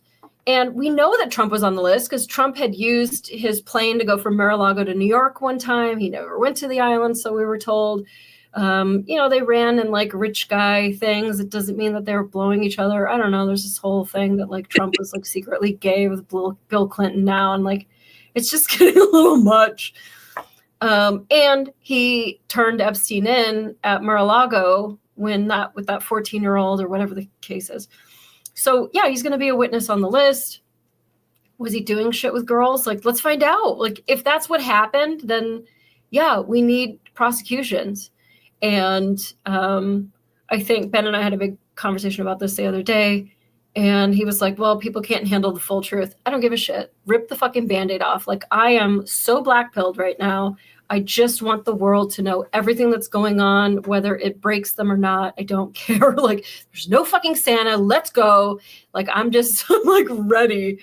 And we know that Trump was on the list because Trump had used his plane to go from Mar-a-Lago to New York one time. He never went to the island, so we were told. They ran in like rich guy things. It doesn't mean that they were blowing each other. I don't know. There's this whole thing that like Trump was like secretly gay with Bill Clinton now. And like, it's just getting a little much. And he turned Epstein in at Mar-a-Lago with that 14-year-old or whatever the case is. So yeah, he's going to be a witness on the list. Was he doing shit with girls? Like, let's find out. Like, if that's what happened, then yeah, we need prosecutions. And I think Ben and I had a big conversation about this the other day. And he was like, well, people can't handle the full truth. I don't give a shit. Rip the fucking Band-Aid off. Like, I am so black-pilled right now. I just want the world to know everything that's going on, whether it breaks them or not. I don't care. Like, there's no fucking Santa. Let's go. Like, I'm just like ready.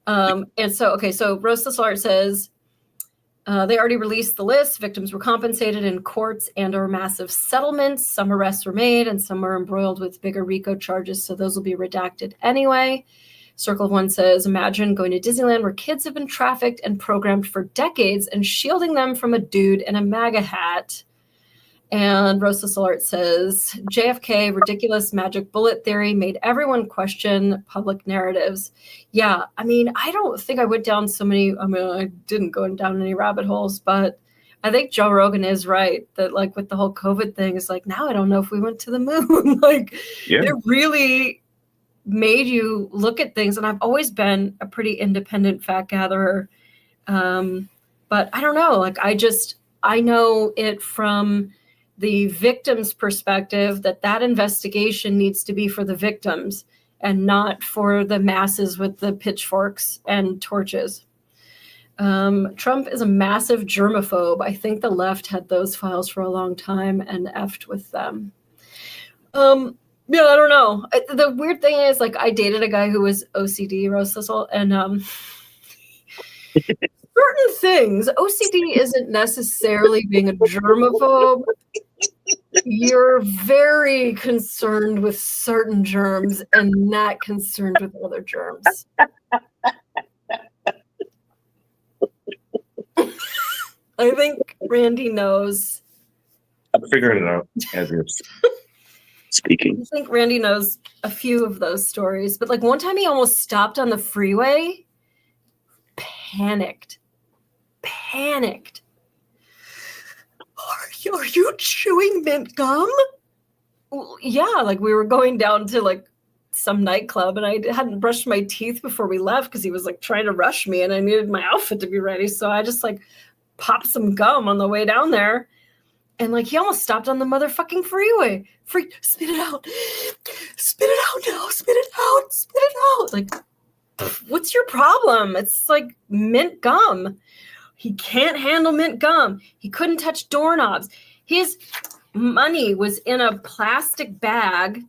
And so, okay, so Rose the Solar says, they already released the list. Victims were compensated in courts and or massive settlements. Some arrests were made and some were embroiled with bigger RICO charges. So those will be redacted anyway. Circle of One says, imagine going to Disneyland where kids have been trafficked and programmed for decades and shielding them from a dude in a MAGA hat. And Rosa Solart says, JFK, ridiculous magic bullet theory made everyone question public narratives. Yeah, I mean, I don't think I went down so many, I mean, I didn't go down any rabbit holes, but I think Joe Rogan is right that like with the whole COVID thing, it's like, now I don't know if we went to the moon. Like, Yeah. it really made you look at things. And I've always been a pretty independent fact gatherer. But I don't know, like, I know it from the victim's perspective that investigation needs to be for the victims and not for the masses with the pitchforks and torches. Trump is a massive germaphobe. I think the left had those files for a long time and effed with them. Yeah, I don't know. The weird thing is, like, I dated a guy who was OCD, Rose Thistle, and certain things, OCD isn't necessarily being a germaphobe. You're very concerned with certain germs and not concerned with other germs. I think Randy knows. I'm figuring it out as you're speaking. I think Randy knows a few of those stories. But like one time he almost stopped on the freeway. Panicked. Are you chewing mint gum? Well, yeah, like we were going down to like some nightclub and I hadn't brushed my teeth before we left because he was like trying to rush me and I needed my outfit to be ready. So I just like popped some gum on the way down there. And like he almost stopped on the motherfucking freeway. Spit it out. Spit it out now. Spit it out. Spit it out. Like, what's your problem? It's like mint gum. He can't handle mint gum. He couldn't touch doorknobs. His money was in a plastic bag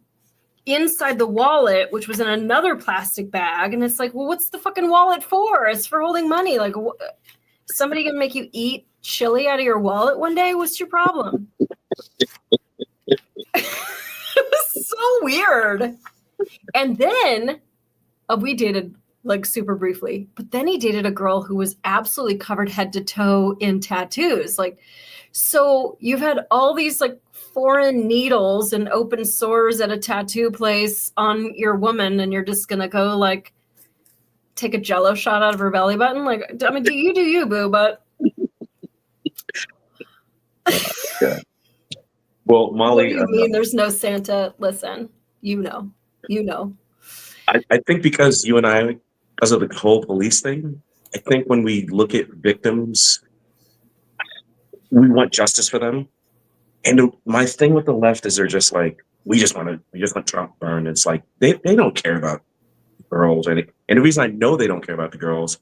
inside the wallet, which was in another plastic bag. And it's like, well, what's the fucking wallet for? It's for holding money. Like, somebody gonna make you eat chili out of your wallet one day? What's your problem? It was so weird. And then we dated like super briefly, but then he dated a girl who was absolutely covered head to toe in tattoos. Like, so you've had all these like foreign needles and open sores at a tattoo place on your woman, and you're just gonna go like take a Jello shot out of her belly button. Like, I mean, do you, boo, but. Yeah. Well, Molly, What do you mean there's no Santa? Listen, you know. I think because you and I, because of the whole police thing, I think when we look at victims, we want justice for them. And my thing with the left is they're just like, we just want Trump burned. It's like they don't care about girls. And the reason I know they don't care about the girls,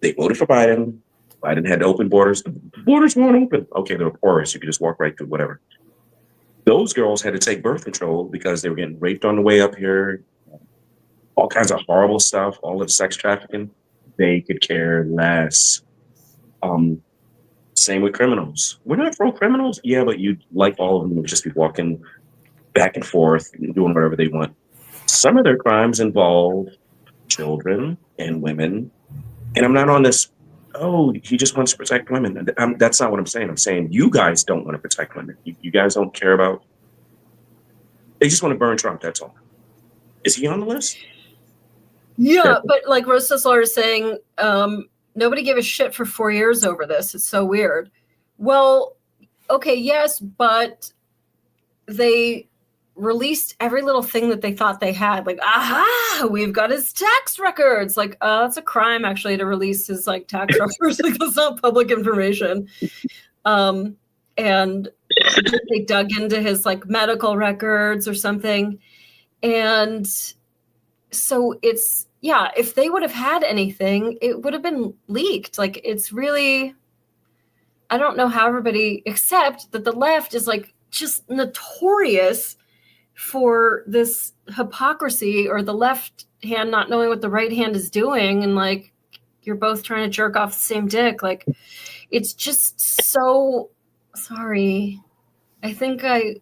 they voted for Biden. Biden had open borders. The borders weren't open. Okay, they were porous. You could just walk right through whatever. Those girls had to take birth control because they were getting raped on the way up here. All kinds of horrible stuff, all of the sex trafficking. They could care less. Same with criminals. We're not pro criminals. Yeah, but you'd like all of them to just be walking back and forth and doing whatever they want. Some of their crimes involve children and women. And I'm not on this, oh, he just wants to protect women. That's not what I'm saying. I'm saying you guys don't want to protect women. You guys don't care about, they just want to burn Trump, that's all. Is he on the list? Yeah, but like Rosa Solar is saying, nobody gave a shit for 4 years over this. It's so weird. Well, okay, yes, but they released every little thing that they thought they had. Like, aha, we've got his tax records. Like, that's a crime actually to release his like tax records. Like, that's not public information. And they dug into his like medical records or something. And so it's, yeah, if they would have had anything, it would have been leaked. Like, it's really, I don't know how everybody, except that the left is like just notorious for this hypocrisy, or the left hand not knowing what the right hand is doing, and like you're both trying to jerk off the same dick. Like, it's just so, sorry. I think I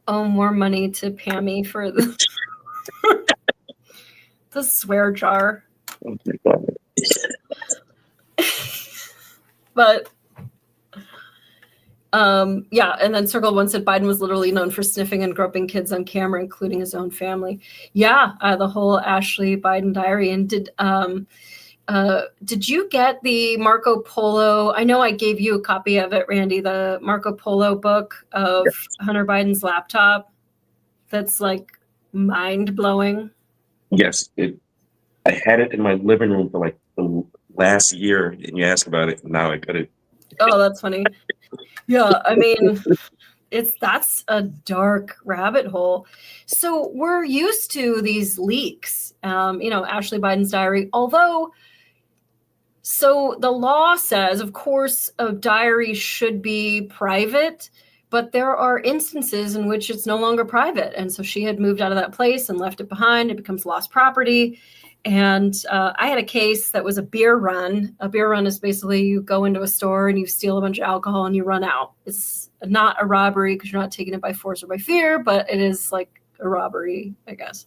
owe more money to Pammy for the the swear jar. Oh my God. But yeah, and then Circle One said Biden was literally known for sniffing and groping kids on camera, including his own family. Yeah, the whole Ashley Biden diary. And did you get the Marco Polo? I know I gave you a copy of it, Randy, the Marco Polo book of Hunter Biden's laptop. That's like mind blowing. Yes, I had it in my living room for like the last year, and you asked about it, and now I got it. Oh, that's funny. Yeah, I mean, that's a dark rabbit hole. So we're used to these leaks, Ashley Biden's diary, although, so the law says, of course, a diary should be private, but there are instances in which it's no longer private. And so she had moved out of that place and left it behind. It becomes lost property. And I had a case that was a beer run. A beer run is basically you go into a store and you steal a bunch of alcohol and you run out. It's not a robbery because you're not taking it by force or by fear, but it is like a robbery, I guess.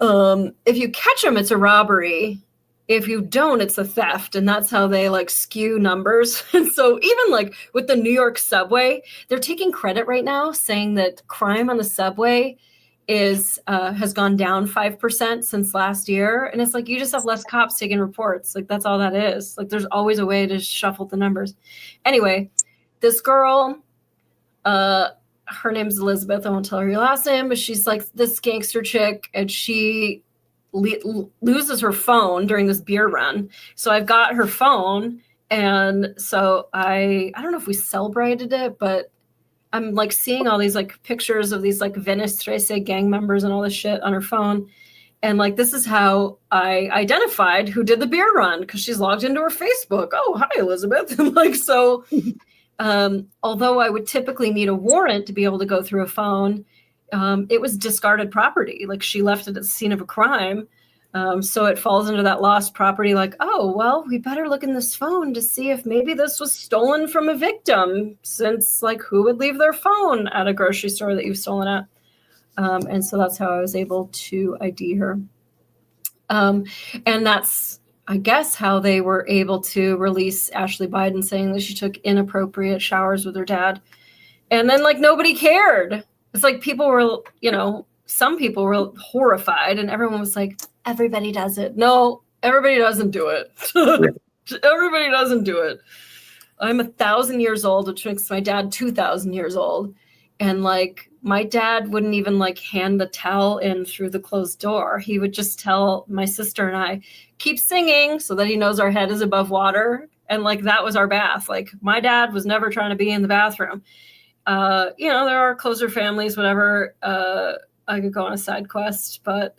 If you catch them, it's a robbery. If you don't, it's a theft. And that's how they like skew numbers. And so even like with the New York subway, they're taking credit right now saying that crime on the subway has gone down 5% since last year. And it's like, you just have less cops taking reports. Like, that's all that is. Like, there's always a way to shuffle the numbers. Anyway, this girl, her name's Elizabeth. I won't tell her your last name, but she's like this gangster chick, and she loses her phone during this beer run. So I've got her phone. And so I don't know if we celebrated it, but I'm like seeing all these like pictures of these like Venice Trace gang members and all this shit on her phone. And like, this is how I identified who did the beer run, because she's logged into her Facebook. Oh, hi, Elizabeth. And like, so although I would typically need a warrant to be able to go through a phone, it was discarded property. Like, she left it at the scene of a crime. So it falls into that lost property, like, oh, well, we better look in this phone to see if maybe this was stolen from a victim, since like, who would leave their phone at a grocery store that you've stolen at? And so that's how I was able to ID her. And that's, I guess, how they were able to release Ashley Biden, saying that she took inappropriate showers with her dad. And then like, nobody cared. It's like people were, some people were horrified, and everyone was like, everybody does it. No, everybody doesn't do it. Everybody doesn't do it. I'm 1,000 years old, which makes my dad 2,000 years old. And like, my dad wouldn't even like hand the towel in through the closed door. He would just tell my sister and I, keep singing, so that he knows our head is above water. And like, that was our bath. Like, my dad was never trying to be in the bathroom. There are closer families, whatever. I could go on a side quest, but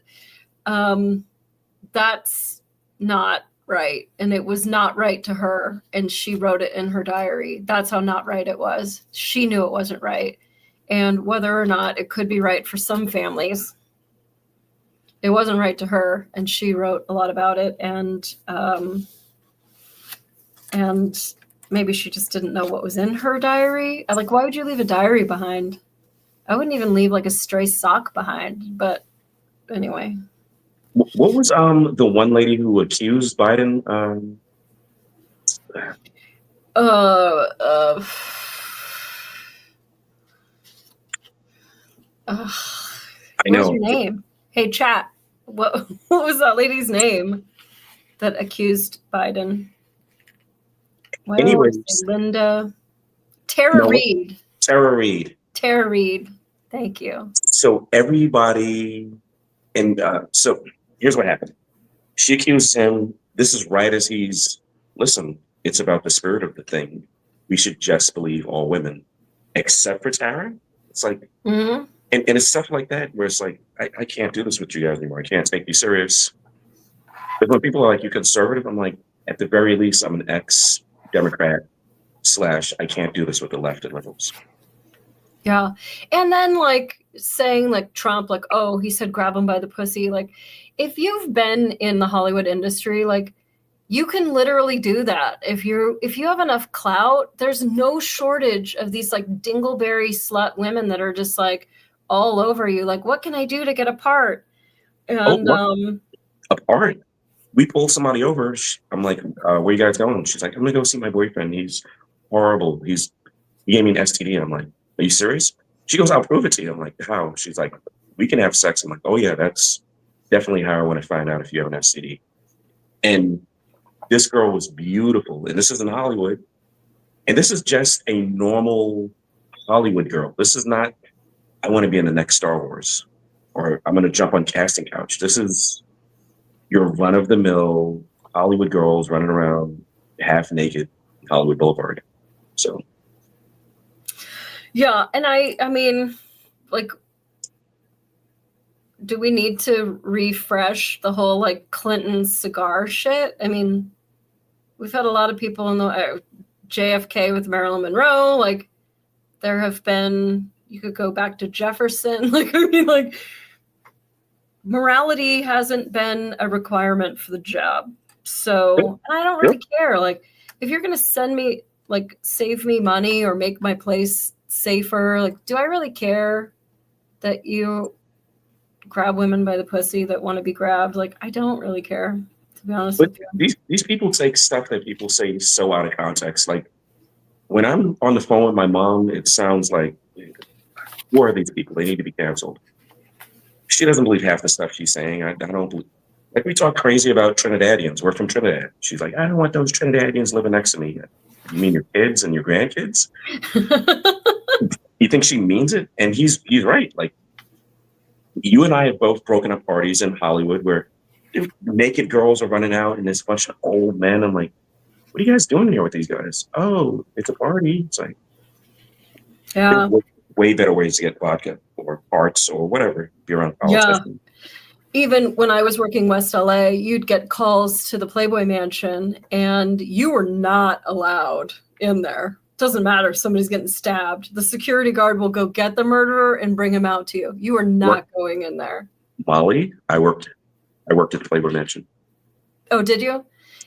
that's not right. And it was not right to her. And she wrote it in her diary. That's how not right it was. She knew it wasn't right. And whether or not it could be right for some families, it wasn't right to her. And she wrote a lot about it. And maybe she just didn't know what was in her diary. Like, why would you leave a diary behind? I wouldn't even leave like a stray sock behind. But anyway. What was the one lady who accused Biden? I know. What's your name? Hey, chat. What was that lady's name that accused Biden? Well, Anyways, Linda. Tara Reid. Tara Reid. Tara Reid. Thank you. So everybody, and so here's what happened. She accused him. This is right as listen, it's about the spirit of the thing. We should just believe all women, except for Tara. It's like, Mm-hmm. and it's stuff like that where it's like, I can't do this with you guys anymore. I can't take you serious. But when people are like, you conservative, I'm like, at the very least, I'm an ex-Democrat / I can't do this with the left and liberals. Yeah. And then like saying like Trump, like, oh, he said grab him by the pussy. Like if you've been in the Hollywood industry, like you can literally do that. If you have enough clout, there's no shortage of these like dingleberry slut women that are just like all over you. Like, what can I do to get a part? And a part? We pull somebody over. I'm like, where you guys going? She's like, I'm gonna go see my boyfriend. He's horrible. He gave me an STD. I'm like, are you serious? She goes, I'll prove it to you. I'm like, how? She's like, we can have sex. I'm like, oh yeah, that's definitely how I want to find out if you have an STD. And this girl was beautiful. And this is in Hollywood. And this is just a normal Hollywood girl. This is not, I want to be in the next Star Wars or I'm going to jump on casting couch. This is your run of the mill Hollywood girls running around half naked in Hollywood Boulevard. So. Yeah. And I mean, like, do we need to refresh the whole like Clinton cigar shit? I mean, we've had a lot of people in the JFK with Marilyn Monroe. Like there have been, you could go back to Jefferson. Like, I mean, like morality hasn't been a requirement for the job. So I don't really care. Like if you're going to send me, like save me money or make my place safer, like, do I really care that you grab women by the pussy that want to be grabbed? Like, I don't really care, to be honest with you. These people take stuff that people say so out of context. Like when I'm on the phone with my mom, it sounds like, who are these people? They need to be canceled. She doesn't believe half the stuff she's saying. I don't believe. Like we talk crazy about Trinidadians. We're from Trinidad. She's like, I don't want those Trinidadians living next to me. You mean your kids and your grandkids? You think she means it? And he's right. Like you and I have both broken up parties in Hollywood where naked girls are running out and there's a bunch of old men. I'm like, what are you guys doing here with these guys? Oh, it's a party. It's like, yeah, way better ways to get vodka or arts or whatever. Be around politics. Yeah. Even when I was working West LA, you'd get calls to the Playboy Mansion and you were not allowed in there. Doesn't matter if somebody's getting stabbed. The security guard will go get the murderer and bring him out to you. You are not going in there. Molly, I worked at the Playboy Mansion. Oh, did you?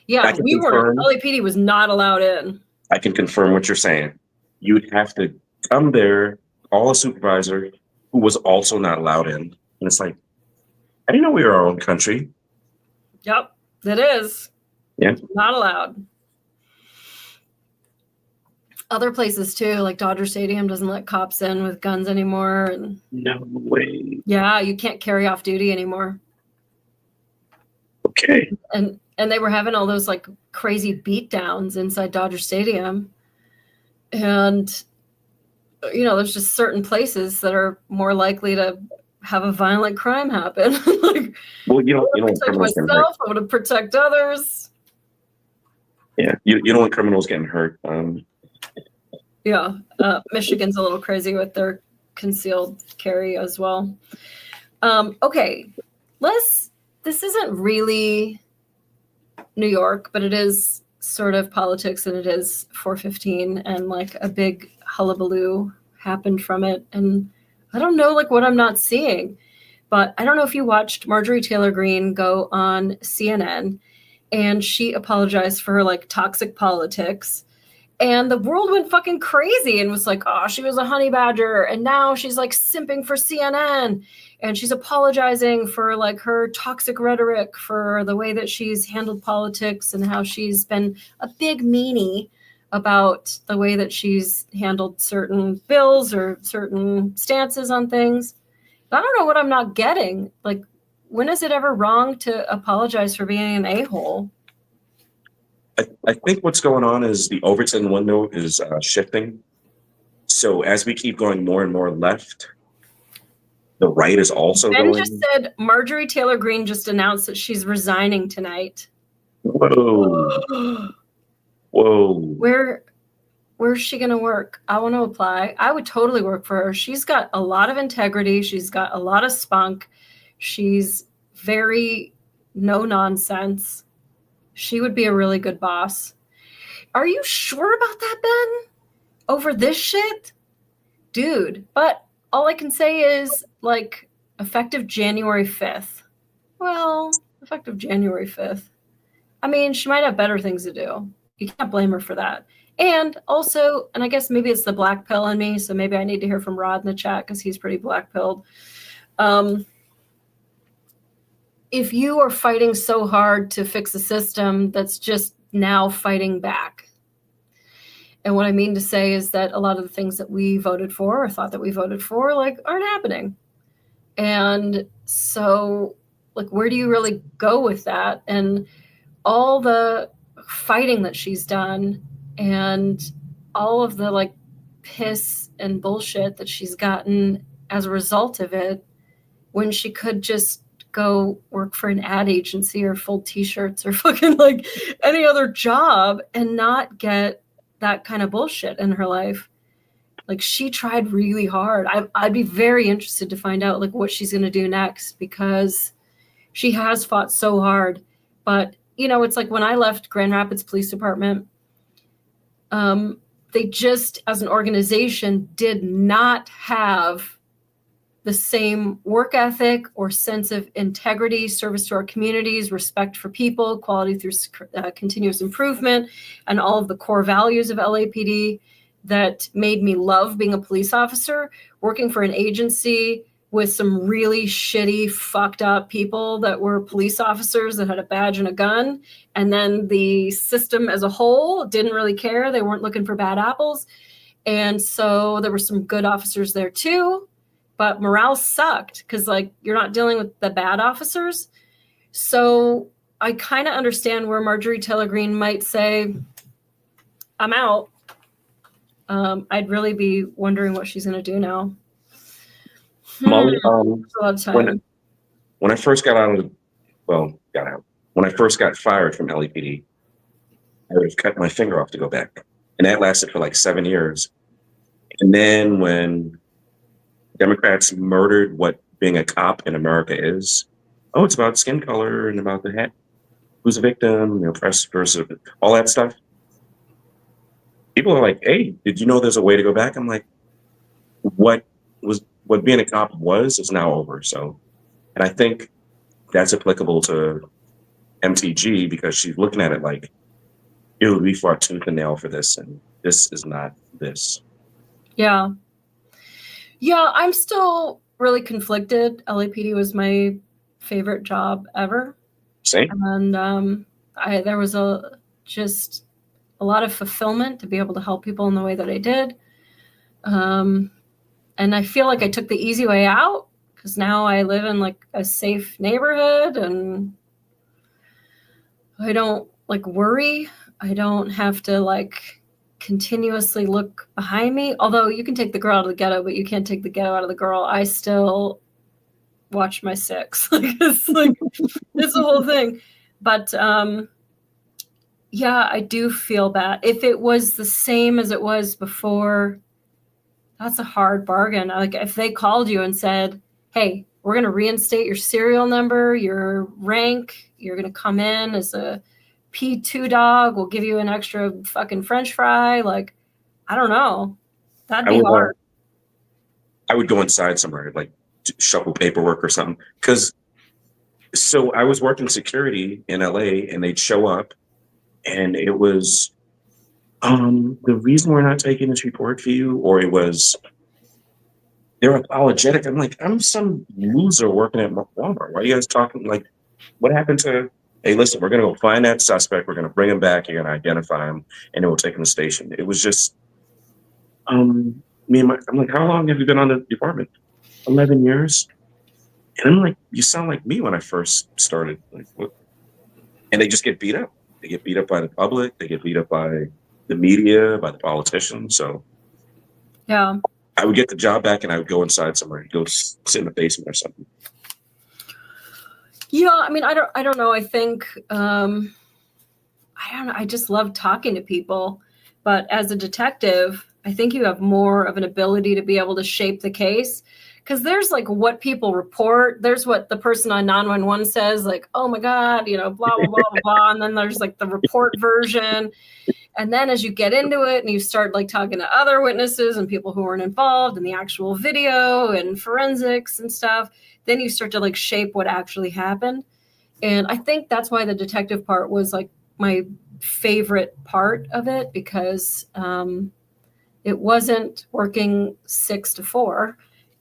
Yeah, we weren't. LAPD was not allowed in. I can confirm what you're saying. You would have to come there, call a supervisor who was also not allowed in. And it's like, I didn't know we were our own country. Yep, it is. Yeah. Not allowed. Other places too, like Dodger Stadium doesn't let cops in with guns anymore. And no way. Yeah, you can't carry off duty anymore. Okay. And they were having all those like crazy beat downs inside Dodger Stadium. And you know, there's just certain places that are more likely to have a violent crime happen. Like, well, you don't protect myself, I want to protect others. Yeah, you don't want criminals getting hurt. Yeah, Michigan's a little crazy with their concealed carry as well. Okay, this isn't really New York, but it is sort of politics, and it is 415, and like a big hullabaloo happened from it. And I don't know like what I'm not seeing, but I don't know if you watched Marjorie Taylor Greene go on CNN, and she apologized for her like toxic politics. And the world went fucking crazy and was like, oh, she was a honey badger. And now she's like simping for CNN. And she's apologizing for like her toxic rhetoric, for the way that she's handled politics and how she's been a big meanie about the way that she's handled certain bills or certain stances on things. But I don't know what I'm not getting. Like, when is it ever wrong to apologize for being an a-hole? I think what's going on is the Overton window is shifting. So as we keep going more and more left, the right is also Ben going. just said Marjorie Taylor Greene just announced that she's resigning tonight. Whoa. Whoa. Where where's she going to work? I want to apply. I would totally work for her. She's got a lot of integrity. She's got a lot of spunk. She's very no nonsense. She would be a really good boss. Are you sure about that, Ben? Over this shit? Dude, but all I can say is, like, effective January 5th. Well, effective January 5th. I mean, she might have better things to do. You can't blame her for that. And also, and I guess maybe it's the black pill in me, so maybe I need to hear from Rod in the chat because he's pretty black pilled. If you are fighting so hard to fix a system that's just now fighting back. And what I mean to say is that a lot of the things that we voted for or thought that we voted for, like, aren't happening. And so, like, where do you really go with that? And all the fighting that she's done and all of the, like, piss and bullshit that she's gotten as a result of it, when she could just go work for an ad agency or fold t-shirts or fucking, like, any other job and not get that kind of bullshit in her life. Like, she tried really hard. I'd be very interested to find out, like, what she's going to do next, because she has fought so hard. But, you know, it's like when I left Grand Rapids Police Department, they just, as an organization, did not have the same work ethic or sense of integrity, service to our communities, respect for people, quality through continuous improvement, and all of the core values of LAPD that made me love being a police officer. Working for an agency with some really shitty, fucked up people that were police officers that had a badge and a gun, and then the system as a whole didn't really care. They weren't looking for bad apples. And so there were some good officers there too. But morale sucked because, like, you're not dealing with the bad officers. So I kind of understand where Marjorie Taylor Greene might say, I'm out. I'd really be wondering what she's going to do now. Molly, A lot of time. when I first got out, when I first got fired from LAPD, I would have cut my finger off to go back. And that lasted for like 7 years. And then when Democrats murdered what being a cop in America is, oh, it's about skin color and about the hat, who's a victim, oppressed versus all that stuff. People are like, hey, did you know there's a way to go back? I'm like, what being a cop was is now over. So, and I think that's applicable to MTG because she's looking at it like, ew, we fought tooth and nail for this, and this is not this. Yeah. Yeah, I'm still really conflicted. LAPD was my favorite job ever. Same. And there was just a lot of fulfillment to be able to help people in the way that I did. And I feel like I took the easy way out because now I live in, like, a safe neighborhood and I don't, like, worry. I don't have to, like, continuously look behind me. Although you can take the girl out of the ghetto, but you can't take the ghetto out of the girl. I still watch my six. It's a whole thing. But yeah, I do feel bad. If it was the same as it was before, that's a hard bargain. Like, if they called you and said, hey, we're going to reinstate your serial number, your rank, you're going to come in as a P2 dog, we'll give you an extra fucking French fry. Like, I don't know. That'd be hard. I would go inside somewhere, like shuffle paperwork or something. So I was working security in LA and they'd show up and it was, the reason we're not taking this report for you, or it was, they're apologetic. I'm like, I'm some loser working at Walmart. Why are you guys talking? Like, what happened to, hey, listen, we're going to go find that suspect. We're going to bring him back. You're going to identify him and then we'll take him to the station. It was just, I'm like, how long have you been on the department? 11 years. And I'm like, you sound like me when I first started. Like, what? And they just get beat up. They get beat up by the public. They get beat up by the media, by the politicians. So yeah, I would get the job back and I would go inside somewhere, go sit in the basement or something. Yeah, I mean, I don't know. I think I don't know. I just love talking to people. But as a detective, I think you have more of an ability to be able to shape the case. Because there's like what people report, there's what the person on 911 says, like, oh my God, blah, blah, blah, blah, blah. And then there's like the report version. And then as you get into it and you start like talking to other witnesses and people who weren't involved in the actual video and forensics and stuff, then you start to like shape what actually happened. And I think that's why the detective part was like my favorite part of it, because it wasn't working 6 to 4.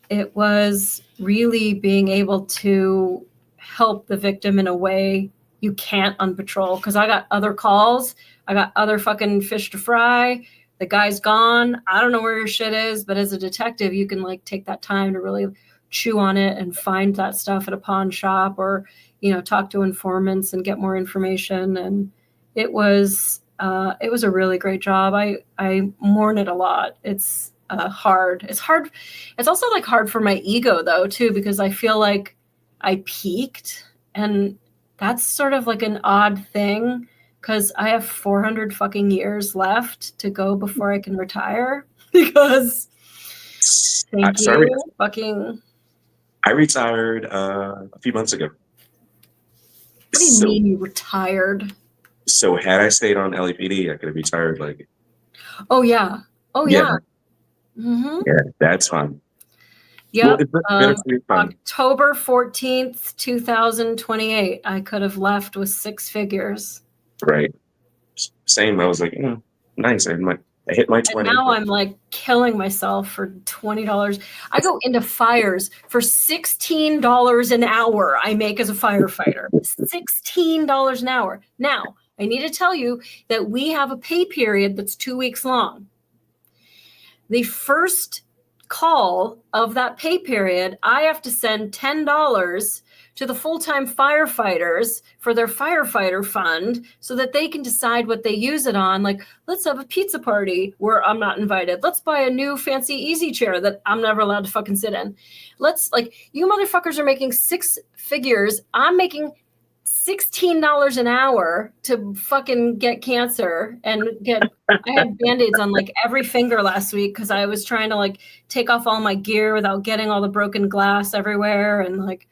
It was really being able to help the victim in a way you can't on patrol. Because I got other calls. I got other fucking fish to fry. The guy's gone. I don't know where your shit is. But as a detective, you can like take that time to really chew on it and find that stuff at a pawn shop, or, talk to informants and get more information. And it was a really great job. I mourn it a lot. It's hard. It's hard. It's also like hard for my ego though too, because I feel like I peaked, and that's sort of like an odd thing, because I have 400 fucking years left to go before I can retire. Because fucking. I retired a few months ago. What do you mean you retired? So had I stayed on LAPD, I could have retired like. Oh yeah. Oh yeah. Mm-hmm. Yeah, that's fun. Yeah. October 14th, 2028. I could have left with 6 figures. Right. Same. I was like, nice. I hit my 20. And now I'm like killing myself for $20. I go into fires for $16 an hour. I make as a firefighter. $16 an hour. Now, I need to tell you that we have a pay period that's 2 weeks long. The first call of that pay period, I have to send $10 to the full-time firefighters for their firefighter fund so that they can decide what they use it on. Like, let's have a pizza party where I'm not invited. Let's buy a new fancy easy chair that I'm never allowed to fucking sit in. You motherfuckers are making 6 figures. I'm making $16 an hour to fucking get cancer and I had Band-Aids on like every finger last week because I was trying to like take off all my gear without getting all the broken glass everywhere. And like,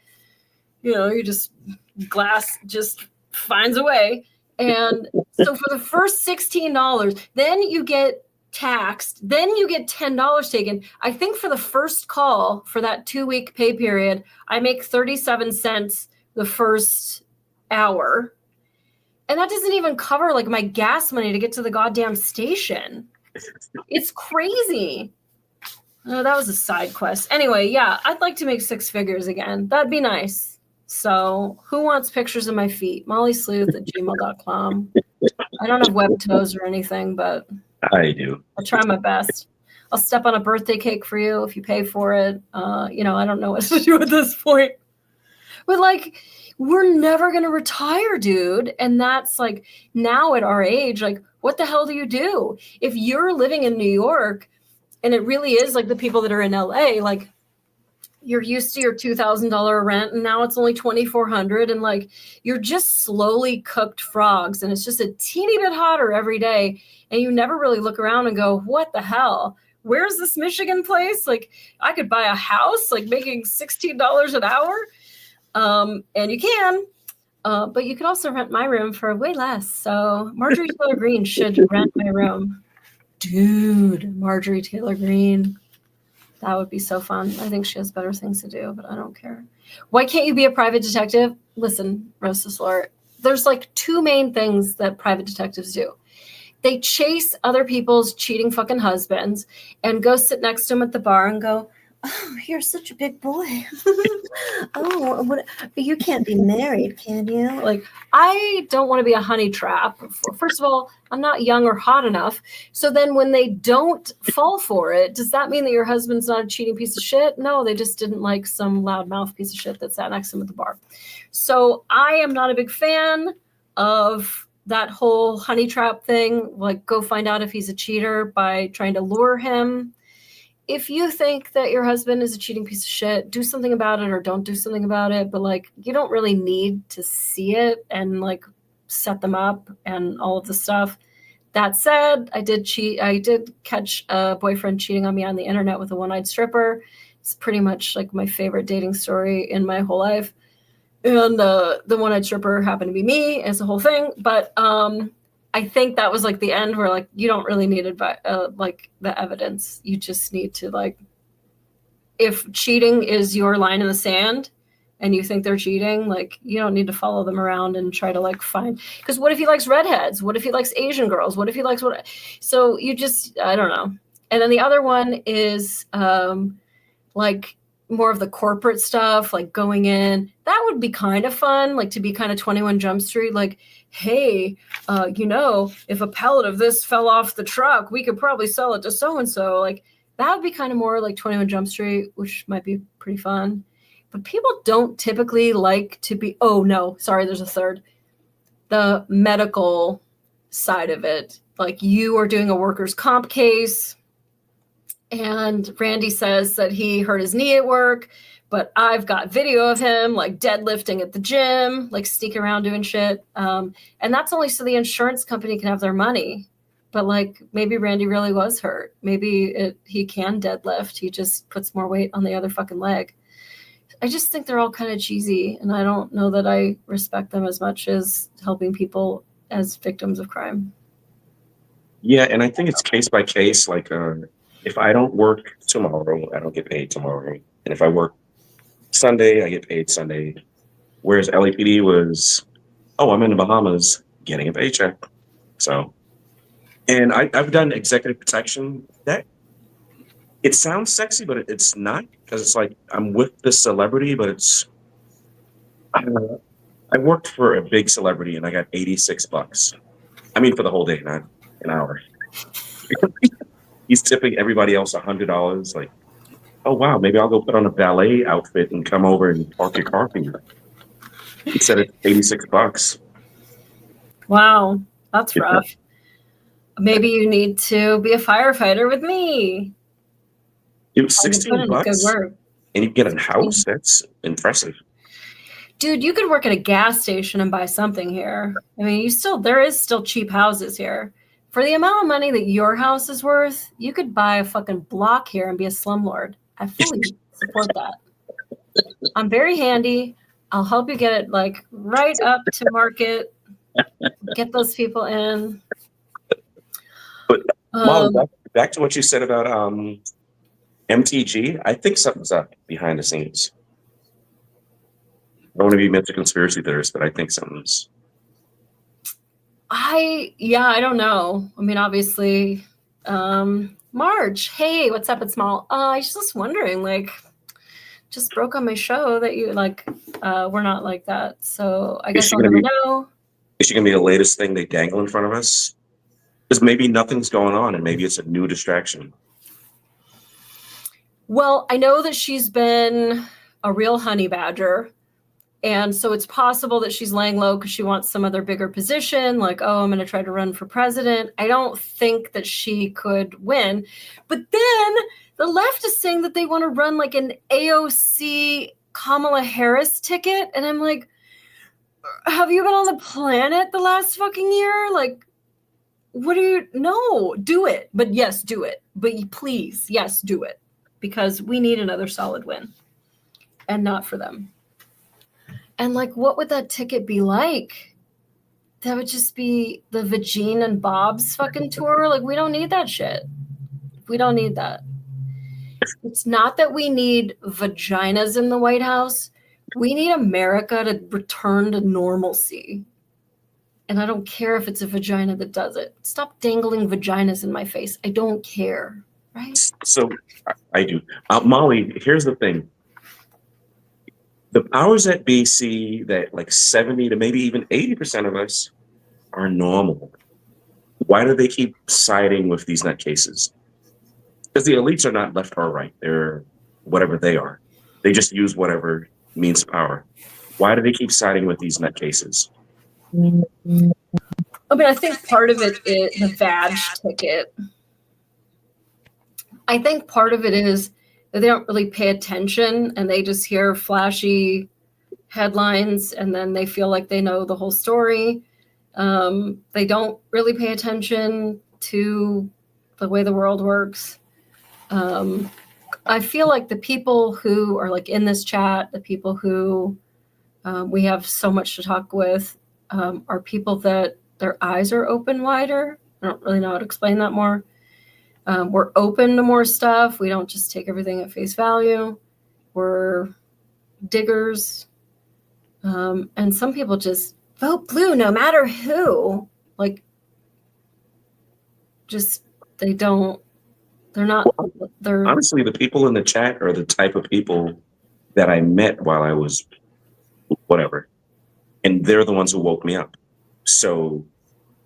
glass just finds a way. And so for the first $16, then you get taxed, then you get $10 taken. I think for the first call for that 2-week pay period, I make 37 cents the first hour. And that doesn't even cover like my gas money to get to the goddamn station. It's crazy. Oh, that was a side quest. Anyway, yeah, I'd like to make 6 figures again. That'd be nice. So who wants pictures of my feet? mollysleuth@gmail.com. I don't have web toes or anything, but I do. I'll try my best. I'll step on a birthday cake for you if you pay for it. I don't know what to do at this point. But like, we're never going to retire, dude. And that's like, now at our age, like, what the hell do you do? If you're living in New York, and it really is like the people that are in LA, like, you're used to your $2,000 rent and now it's only $2,400, and like you're just slowly cooked frogs, and it's just a teeny bit hotter every day, and you never really look around and go, what the hell? Where's this Michigan place? Like, I could buy a house like making $16 an hour. And you can, but you could also rent my room for way less. So Marjorie Taylor Greene should rent my room. Dude, Marjorie Taylor Greene. That would be so fun. I think she has better things to do, but I don't care. Why can't you be a private detective? Listen, Rosa Slor, there's like 2 main things that private detectives do. They chase other people's cheating fucking husbands and go sit next to them at the bar and go, oh, you're such a big boy. Oh, you can't be married, can you? Like, I don't want to be a honey trap. First of all, I'm not young or hot enough. So then when they don't fall for it, does that mean that your husband's not a cheating piece of shit? No, they just didn't like some loudmouth piece of shit that sat next to him at the bar. So I am not a big fan of that whole honey trap thing. Like, go find out if he's a cheater by trying to lure him. If you think that your husband is a cheating piece of shit, do something about it or don't do something about it. But like, you don't really need to see it and like set them up and all of the stuff. That said, I did cheat. I did catch a boyfriend cheating on me on the internet with a one-eyed stripper. It's pretty much like my favorite dating story in my whole life. And the one-eyed stripper happened to be me. It's a whole thing. But I think that was like the end where like you don't really need like the evidence. You just need to like, if cheating is your line in the sand and you think they're cheating, like you don't need to follow them around and try to like find, because what if he likes redheads? What if he likes Asian girls? What if he likes what? So you just, I don't know. And then the other one is like more of the corporate stuff, like going in. That would be kind of fun, like to be kind of 21 Jump Street, like, hey, if a pallet of this fell off the truck, we could probably sell it to so-and-so. Like that would be kind of more like 21 Jump Street, which might be pretty fun. But people don't typically like to be, oh no, sorry, there's a third. The medical side of it. Like you are doing a workers' comp case and Randy says that he hurt his knee at work, but I've got video of him like deadlifting at the gym, like sneaking around doing shit. And that's only so the insurance company can have their money. But like maybe Randy really was hurt. Maybe he can deadlift. He just puts more weight on the other fucking leg. I just think they're all kind of cheesy, and I don't know that I respect them as much as helping people as victims of crime. Yeah, and I think it's case by case. Like, if I don't work tomorrow, I don't get paid tomorrow, and if I work Sunday, I get paid Sunday. Whereas LAPD was, oh, I'm in the Bahamas getting a paycheck. So, and I've done executive protection. That it sounds sexy, but it's not, because it's like I'm with this celebrity, but it's. I worked for a big celebrity and I got $86. I mean, for the whole day, not an hour. He's tipping everybody else $100. Like, oh wow, maybe I'll go put on a ballet outfit and come over and park your car for you. He said it's $86. Wow, that's rough. Maybe you need to be a firefighter with me. It was $16, good work. And you get a house. That's impressive. Dude, you could work at a gas station and buy something here. I mean, there is still cheap houses here. For the amount of money that your house is worth, you could buy a fucking block here and be a slumlord. I fully support that. I'm very handy. I'll help you get it like right up to market. Get those people in. But Molly, back to what you said about MTG. I think something's up behind the scenes. I don't want to be Mr. Conspiracy Theorist, but I think something's. I don't know. I mean, obviously, Marge, hey, what's up? It's Small. I was just wondering, like, just broke on my show that you like. We're not like that, so I guess I'll never know. Is she gonna be the latest thing they dangle in front of us? Because maybe nothing's going on, and maybe it's a new distraction. Well, I know that she's been a real honey badger. And so it's possible that she's laying low because she wants some other bigger position, like, oh, I'm going to try to run for president. I don't think that she could win. But then the left is saying that they want to run like an AOC Kamala Harris ticket. And I'm like, have you been on the planet the last fucking year? Like, no, do it. But yes, do it. But please, yes, do it. Because we need another solid win. And not for them. And like, what would that ticket be like? That would just be the Vagine and Bob's fucking tour. Like, we don't need that shit. We don't need that. It's not that we need vaginas in the White House. We need America to return to normalcy. And I don't care if it's a vagina that does it. Stop dangling vaginas in my face. I don't care, right? So I do. Molly, here's the thing. The powers that be see that like 70 to maybe even 80% of us are normal. Why do they keep siding with these nutcases? Because the elites are not left or right. They're whatever they are. They just use whatever means of power. Why do they keep siding with these nutcases? I mean, I think part of it is the vag ticket. I think part of it is that they don't really pay attention and they just hear flashy headlines and then they feel like they know the whole story. They don't really pay attention to the way the world works. I feel like the people who are like in this chat, the people who we have so much to talk with, are people that their eyes are open wider. I don't really know how to explain that more. We're open to more stuff. We don't just take everything at face value. We're diggers. And some people just vote blue no matter who. Like, just, they're Honestly, the people in the chat are the type of people that I met while I was whatever. And they're the ones who woke me up. So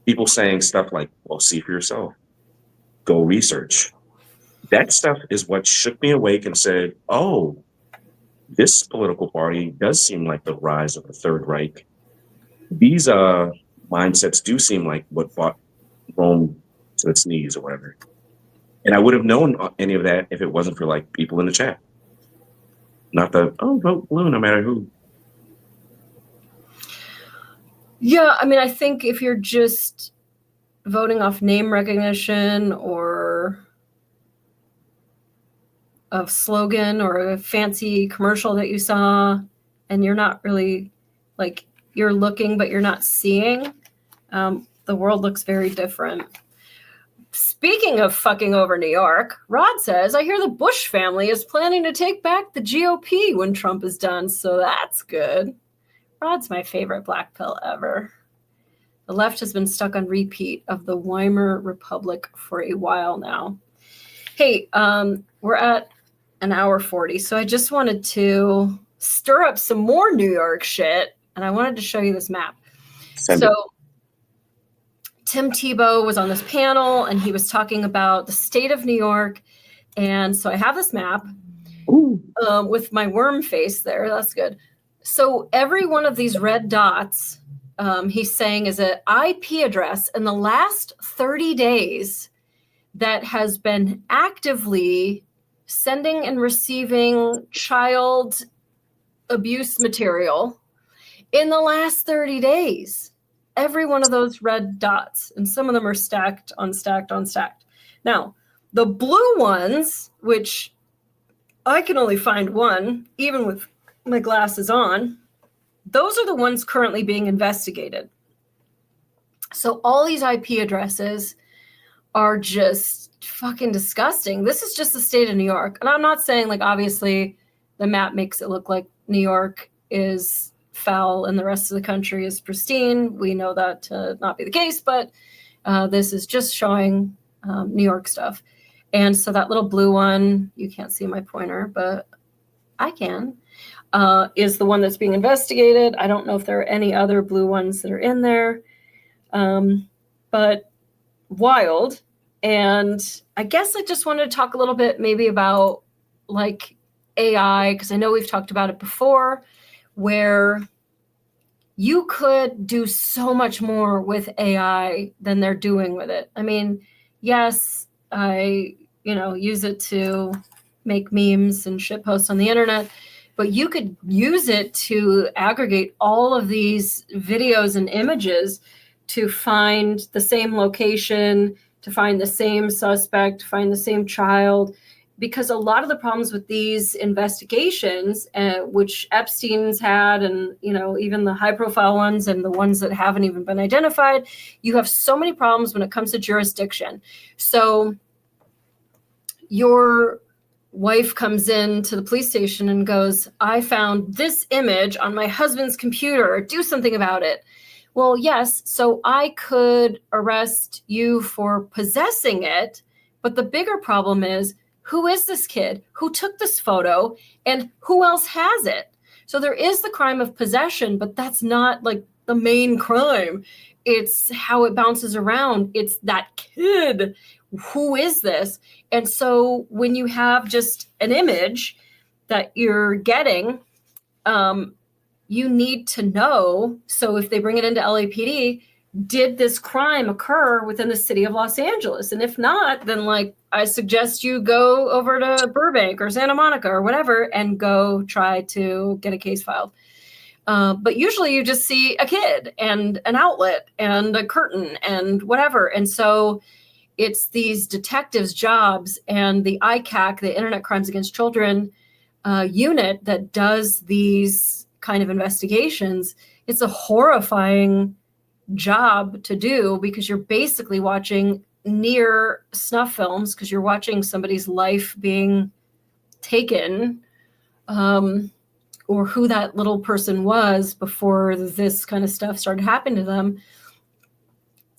people saying stuff like, well, see for yourself, go research. That stuff is what shook me awake and said, oh, this political party does seem like the rise of the Third Reich. These mindsets do seem like what brought Rome to its knees or whatever. And I would have known any of that if it wasn't for like people in the chat. Not the, oh, vote blue no matter who. Yeah, I mean, I think if you're just voting off name recognition or a slogan or a fancy commercial that you saw, and you're not really, like, you're looking but you're not seeing, the world looks very different. Speaking of fucking over New York, Rod says, I hear the Bush family is planning to take back the GOP when Trump is done, so that's good. Rod's my favorite black pill ever. The left has been stuck on repeat of the Weimar Republic for a while now. Hey, we're at an hour 40, so I just wanted to stir up some more New York shit, and I wanted to show you this map. Tim Tebow was on this panel, and he was talking about the state of New York, and so I have this map with my worm face there. That's good. So every one of these red dots, he's saying, is an IP address in the last 30 days that has been actively sending and receiving child abuse material in the last 30 days. Every one of those red dots, and some of them are stacked on stacked on stacked. Now, the blue ones, which I can only find one, even with my glasses on, those are the ones currently being investigated. So all these IP addresses are just fucking disgusting. This is just the state of New York. And I'm not saying, like, obviously the map makes it look like New York is foul and the rest of the country is pristine. We know that to not be the case, but this is just showing New York stuff. And so that little blue one, you can't see my pointer, but I can, is the one that's being investigated. I don't know if there are any other blue ones that are in there, but wild. And I guess I just wanted to talk a little bit maybe about like AI, because I know we've talked about it before, where you could do so much more with AI than they're doing with it. I mean, yes, I, use it to make memes and shit posts on the internet, but you could use it to aggregate all of these videos and images to find the same location, to find the same suspect, to find the same child. Because a lot of the problems with these investigations, which Epstein's had, and even the high-profile ones and the ones that haven't even been identified, you have so many problems when it comes to jurisdiction. So your wife comes in to the police station and goes, I found this image on my husband's computer. Do something about it. Well, yes, so I could arrest you for possessing it, but the bigger problem is, who is this kid? Who took this photo? And who else has it? So there is the crime of possession, but that's not like the main crime. It's how it bounces around. It's that kid. Who is this? And so when you have just an image that you're getting, you need to know. So if they bring it into LAPD, did this crime occur within the city of Los Angeles? And if not, then I suggest you go over to Burbank or Santa Monica or whatever and go try to get a case filed. But usually you just see a kid and an outlet and a curtain and whatever. And so it's these detectives' jobs, and the ICAC, the Internet Crimes Against Children unit that does these kind of investigations. It's a horrifying job to do, because you're basically watching near snuff films, because you're watching somebody's life being taken, or who that little person was before this kind of stuff started happening to them.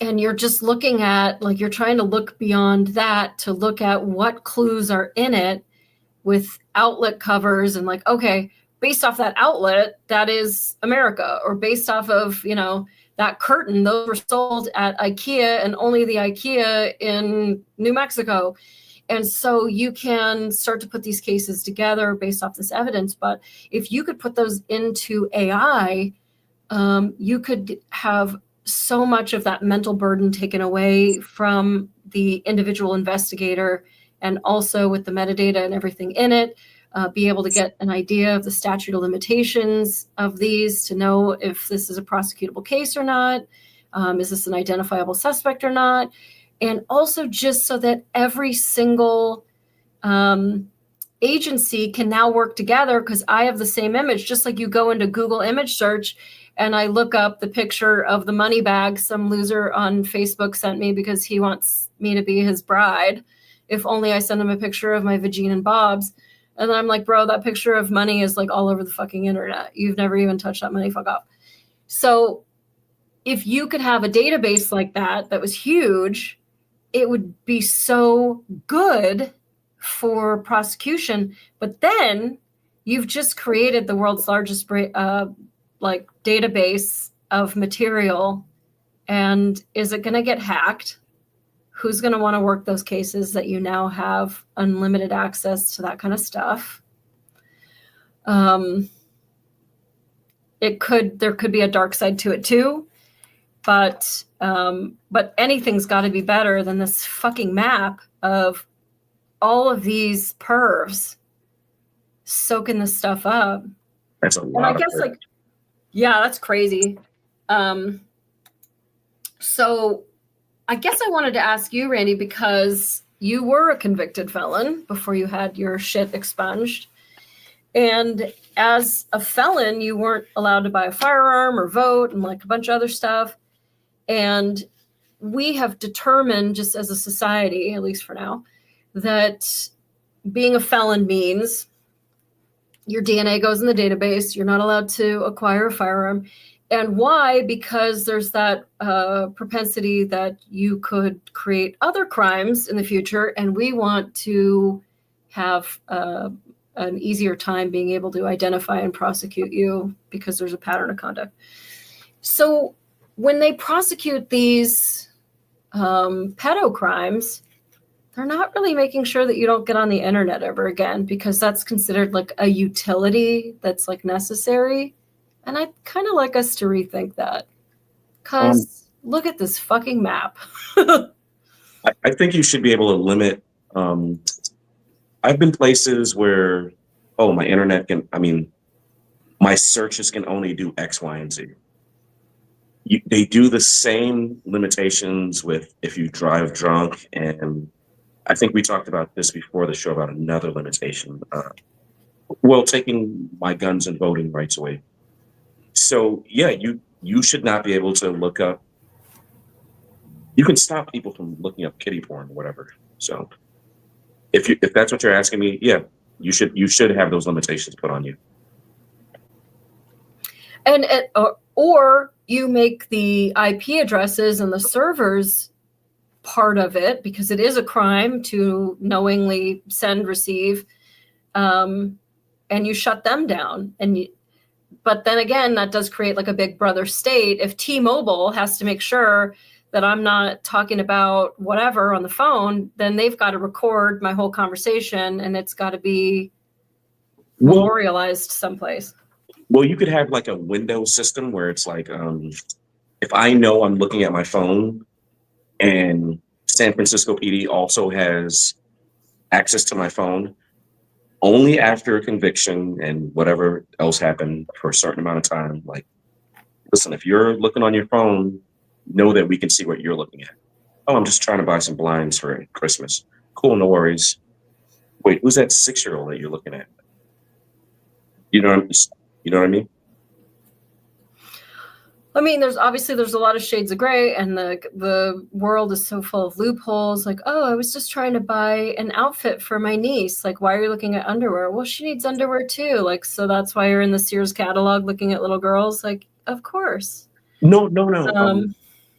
And you're just looking at, like, you're trying to look beyond that to look at what clues are in it with outlet covers, and like, okay, based off that outlet, that is America, or based off of, you know, that curtain, those were sold at IKEA, and only the IKEA in New Mexico. And so you can start to put these cases together based off this evidence. But if you could put those into AI, you could have so much of that mental burden taken away from the individual investigator, and also with the metadata and everything in it, be able to get an idea of the statute of limitations of these, to know if this is a prosecutable case or not, is this an identifiable suspect or not, and also just so that every single agency can now work together, because I have the same image. Just like you go into Google image search and I look up the picture of the money bag some loser on Facebook sent me because he wants me to be his bride. If only I send him a picture of my vagina and bobs. And then I'm like, bro, that picture of money is like all over the fucking internet. You've never even touched that money, fuck off. So if you could have a database like that, that was huge, it would be so good for prosecution. But then you've just created the world's largest like database of material. And is it going to get hacked? Who's going to want to work those cases that you now have unlimited access to that kind of stuff? There could be a dark side to it too, but anything's got to be better than this fucking map of all of these pervs soaking this stuff up. That's a lot. And I guess, like, yeah, that's crazy. So I guess I wanted to ask you, Randy, because you were a convicted felon before you had your shit expunged. And as a felon, you weren't allowed to buy a firearm or vote and like a bunch of other stuff. And we have determined, just as a society, at least for now, that being a felon means your DNA goes in the database. You're not allowed to acquire a firearm. And why? Because there's that propensity that you could create other crimes in the future. And we want to have an easier time being able to identify and prosecute you because there's a pattern of conduct. So when they prosecute these pedo crimes, they're not really making sure that you don't get on the internet ever again, because that's considered like a utility that's like necessary. And I'd kind of like us to rethink that, because look at this fucking map. I think you should be able to limit. I've been places where, my internet my searches can only do X, Y, and Z. They do the same limitations with if you drive drunk. And I think we talked about this before the show about another limitation. Taking my guns and voting rights away. So yeah, you should not be able to look up. You can stop people from looking up kitty porn or whatever. So if that's what you're asking me, yeah, you should have those limitations put on you. And or you make the IP addresses and the servers part of it, because it is a crime to knowingly send, receive, and you shut them down. But then again, that does create like a big brother state. If T-Mobile has to make sure that I'm not talking about whatever on the phone, then they've got to record my whole conversation, and it's got to be memorialized someplace. Well, you could have like a window system where it's like, if I know I'm looking at my phone and San Francisco PD also has access to my phone, only after a conviction and whatever else happened for a certain amount of time. Like, listen, if you're looking on your phone, know that we can see what you're looking at. Oh, I'm just trying to buy some blinds for Christmas. Cool, no worries. Wait, who's that 6-year-old that you're looking at? You know, you know what I mean? I mean, there's a lot of shades of gray, and the world is so full of loopholes. Like, oh, I was just trying to buy an outfit for my niece. Like, why are you looking at underwear? Well, she needs underwear too. Like, so that's why you're in the Sears catalog looking at little girls. Like, of course. No.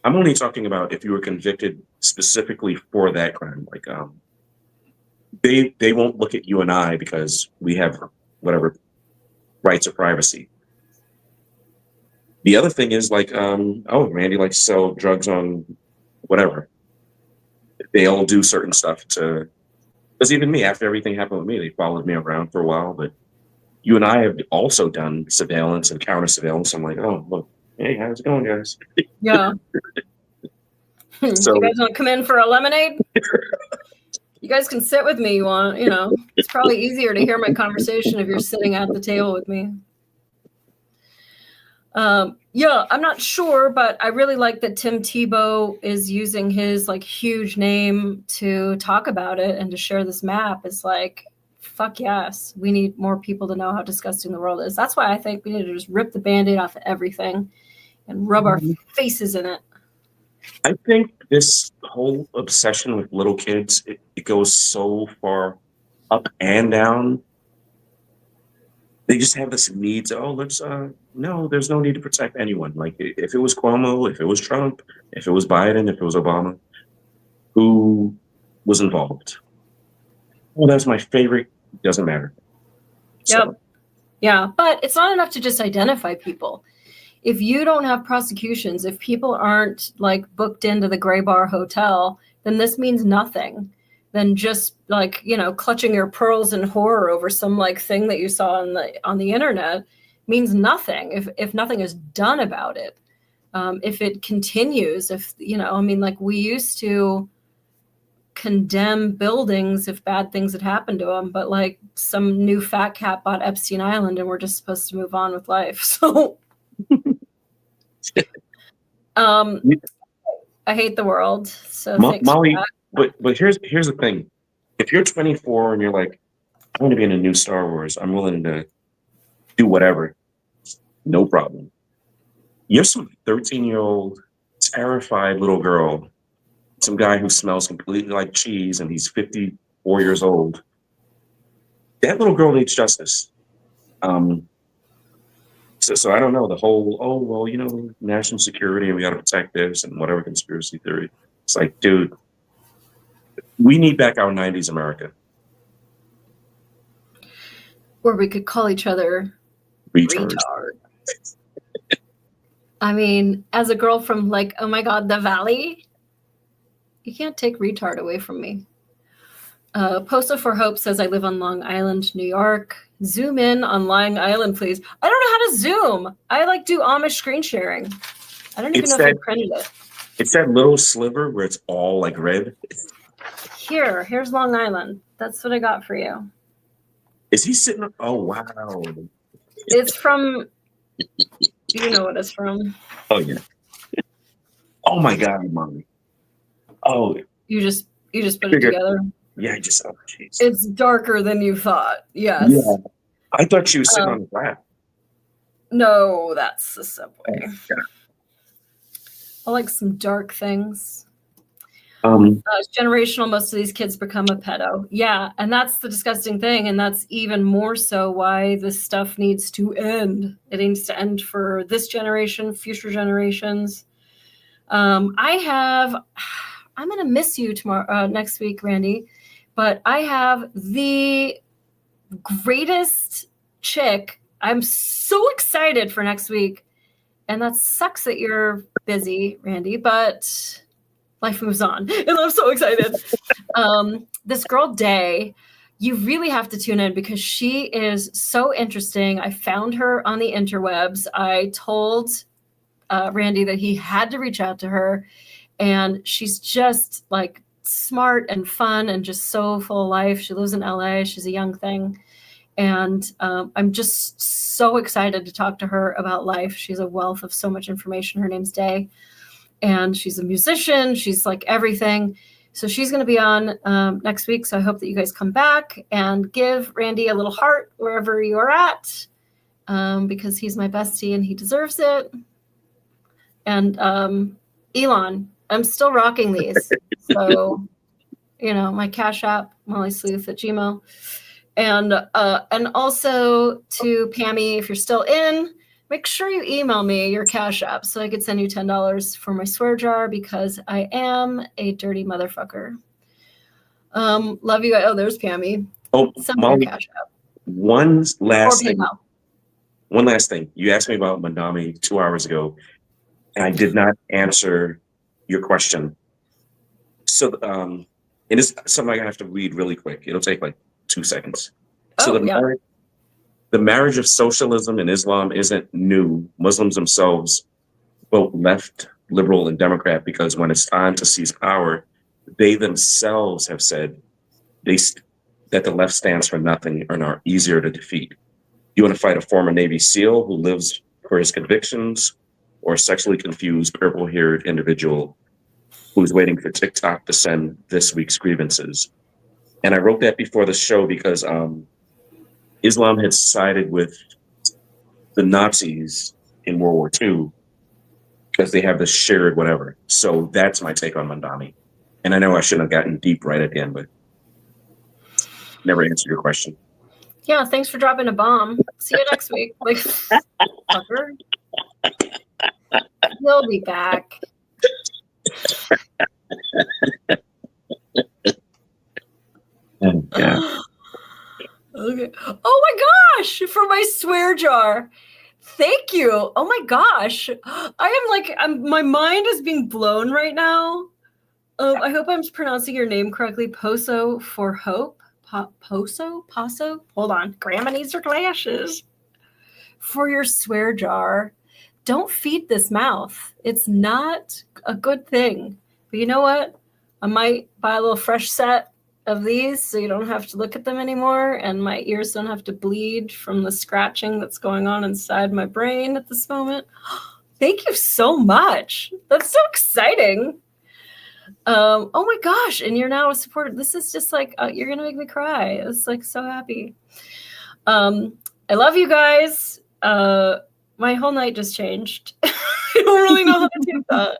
I'm only talking about if you were convicted specifically for that crime. Like, they won't look at you and I because we have whatever rights of privacy. The other thing is like, oh, Randy likes to sell drugs on whatever. They all do certain stuff to, because even me, after everything happened with me, they followed me around for a while. But you and I have also done surveillance and counter surveillance. I'm like, oh, look, hey, how's it going, guys? Yeah. So you guys want to come in for a lemonade? You guys can sit with me. You want, it's probably easier to hear my conversation if you're sitting at the table with me. Yeah, I'm not sure, but I really like that Tim Tebow is using his like huge name to talk about it and to share this map. It's like, fuck yes, we need more people to know how disgusting the world is. That's why I think we need to just rip the Band-Aid off of everything and rub our faces in it. I think this whole obsession with little kids, it goes so far up and down. They just have this need to, let's, no, there's no need to protect anyone. Like, if it was Cuomo, if it was Trump, if it was Biden, if it was Obama, who was involved? Well, that's my favorite. Doesn't matter. Yep. So. Yeah, but it's not enough to just identify people. If you don't have prosecutions, if people aren't like booked into the Gray Bar Hotel, then this means nothing. Then just like, clutching your pearls in horror over some like thing that you saw on the internet means nothing if nothing is done about it. If it continues, like we used to condemn buildings if bad things had happened to them, but like some new fat cat bought Epstein Island and we're just supposed to move on with life. So I hate the world. So thanks Molly, for that. But here's the thing. If you're 24 and you're like, I want to be in a new Star Wars, I'm willing to do whatever. No problem. You're some 13-year-old terrified little girl, some guy who smells completely like cheese and he's 54 years old. That little girl needs justice. So I don't know, the whole, national security and we got to protect this and whatever conspiracy theory. It's like, dude, we need back our 90s America. Where we could call each other retard. I mean, as a girl from like, oh my God, the Valley, you can't take retard away from me. Posta for Hope says, I live on Long Island, New York. Zoom in on Long Island, please. I don't know how to zoom. I like do Amish screen sharing. I don't even know if I printed it. It's that little sliver where it's all like red. Here's Long Island. That's what I got for you. Is he sitting? Oh, wow. It's from, you know what it's from. Oh, yeah. Oh, my God, Mommy. Oh. You just put it together? Yeah, jeez. It's darker than you thought. Yes. Yeah. I thought she was sitting on the lap. No, that's the subway. Oh, yeah. I like some dark things. It's generational. Most of these kids become a pedo. Yeah, and that's the disgusting thing, and that's even more so why this stuff needs to end. It needs to end for this generation, future generations. I'm going to miss you next week, Randy, but I have the greatest chick. I'm so excited for next week, and that sucks that you're busy, Randy, but life moves on, and I'm so excited. This girl, Day, you really have to tune in because she is so interesting. I found her on the interwebs. I told Randy that he had to reach out to her, and she's just like smart and fun and just so full of life. She lives in LA. She's a young thing. And I'm just so excited to talk to her about life. She's a wealth of so much information. Her name's Day. And she's a musician. She's like everything. So she's going to be on next week. So I hope that you guys come back and give Randy a little heart wherever you are at, because he's my bestie and he deserves it. And Elon, I'm still rocking these. So, my Cash App, mollysleuth@gmail. And also to Pammy, if you're still in, make sure you email me your Cash App so I could send you $10 for my swear jar, because I am a dirty motherfucker. Love you guys. Oh, there's Pammy. Oh, Send Molly, me Cash App. one last Or thing. PayPal. One last thing. You asked me about Mandami 2 hours ago, and I did not answer your question. So, and it's something I have to read really quick. It'll take like 2 seconds. So the marriage of socialism and Islam isn't new. Muslims themselves vote left, liberal, and Democrat because when it's time to seize power, they themselves have said that the left stands for nothing and are easier to defeat. You want to fight a former Navy SEAL who lives for his convictions, or a sexually confused, purple-haired individual who's waiting for TikTok to send this week's grievances? And I wrote that before the show because Islam had sided with the Nazis in World War II because they have this shared whatever. So that's my take on Mandami. And I know I shouldn't have gotten deep right at the end, but never answered your question. Yeah, thanks for dropping a bomb. See you next week. Like, fucker. He'll be back. Yeah. Okay. Oh my gosh, for my swear jar. Thank you. Oh my gosh. My mind is being blown right now. I hope I'm pronouncing your name correctly. Poso for hope. Poso? Hold on. Grandma needs her glasses. For your swear jar. Don't feed this mouth. It's not a good thing. But you know what? I might buy a little fresh set of these so you don't have to look at them anymore, and my ears don't have to bleed from the scratching that's going on inside my brain at this moment. Thank you so much. That's so exciting. Oh my gosh. And you're now a supporter. This is just like, you're going to make me cry. It's like so happy. I love you guys. My whole night just changed. I don't really know how to do that.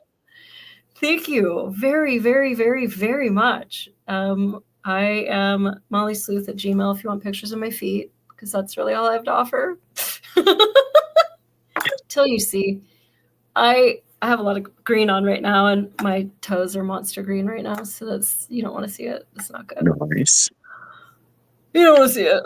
Thank you very, very, very, very much. I am mollysleuth@gmail if you want pictures of my feet, because that's really all I have to offer. Till you see. I have a lot of green on right now, and my toes are monster green right now, so you don't want to see it. It's not good. Nice. You don't want to see it.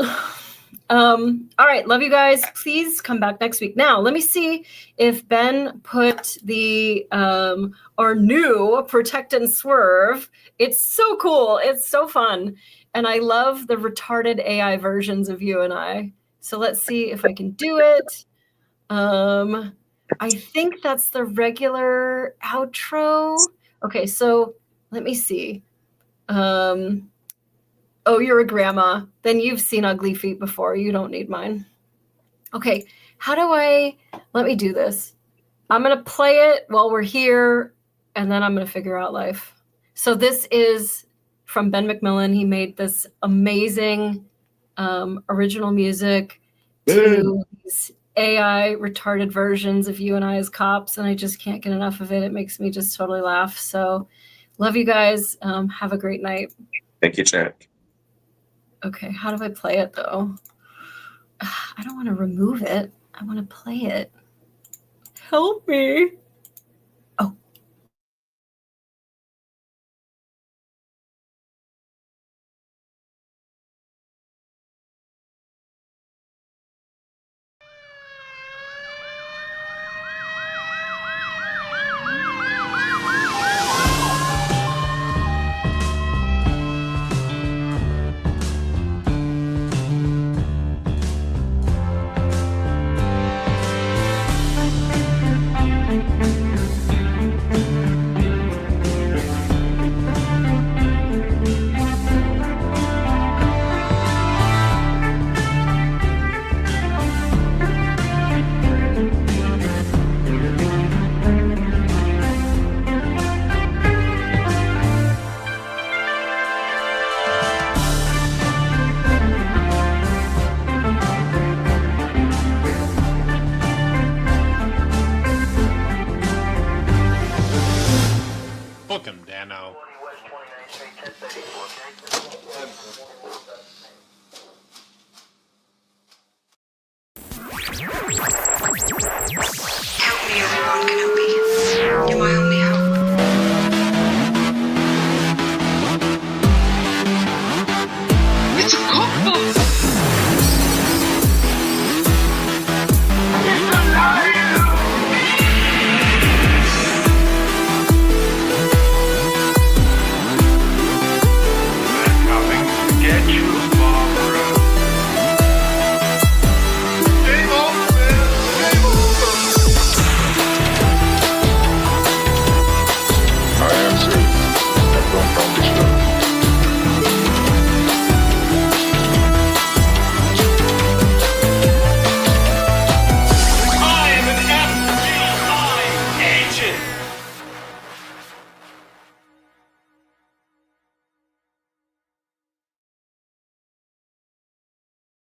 All right, love you guys. Please come back next week. Now, let me see if Ben put the our new Protect and Swerve. It's so cool. It's so fun. And I love the retarded AI versions of you and I. So let's see if I can do it. I think that's the regular outro. Okay, so let me see. Oh, you're a grandma. Then you've seen ugly feet before. You don't need mine. Okay, let me do this. I'm going to play it while we're here, and then I'm going to figure out life. So this is from Ben McMillan. He made this amazing original music to these AI retarded versions of you and I as cops, and I just can't get enough of it. It makes me just totally laugh. So love you guys. Have a great night. Thank you, Jack. Okay, how do I play it though? I don't want to remove it. I want to play it. Help me. Oh. 10:34, okay?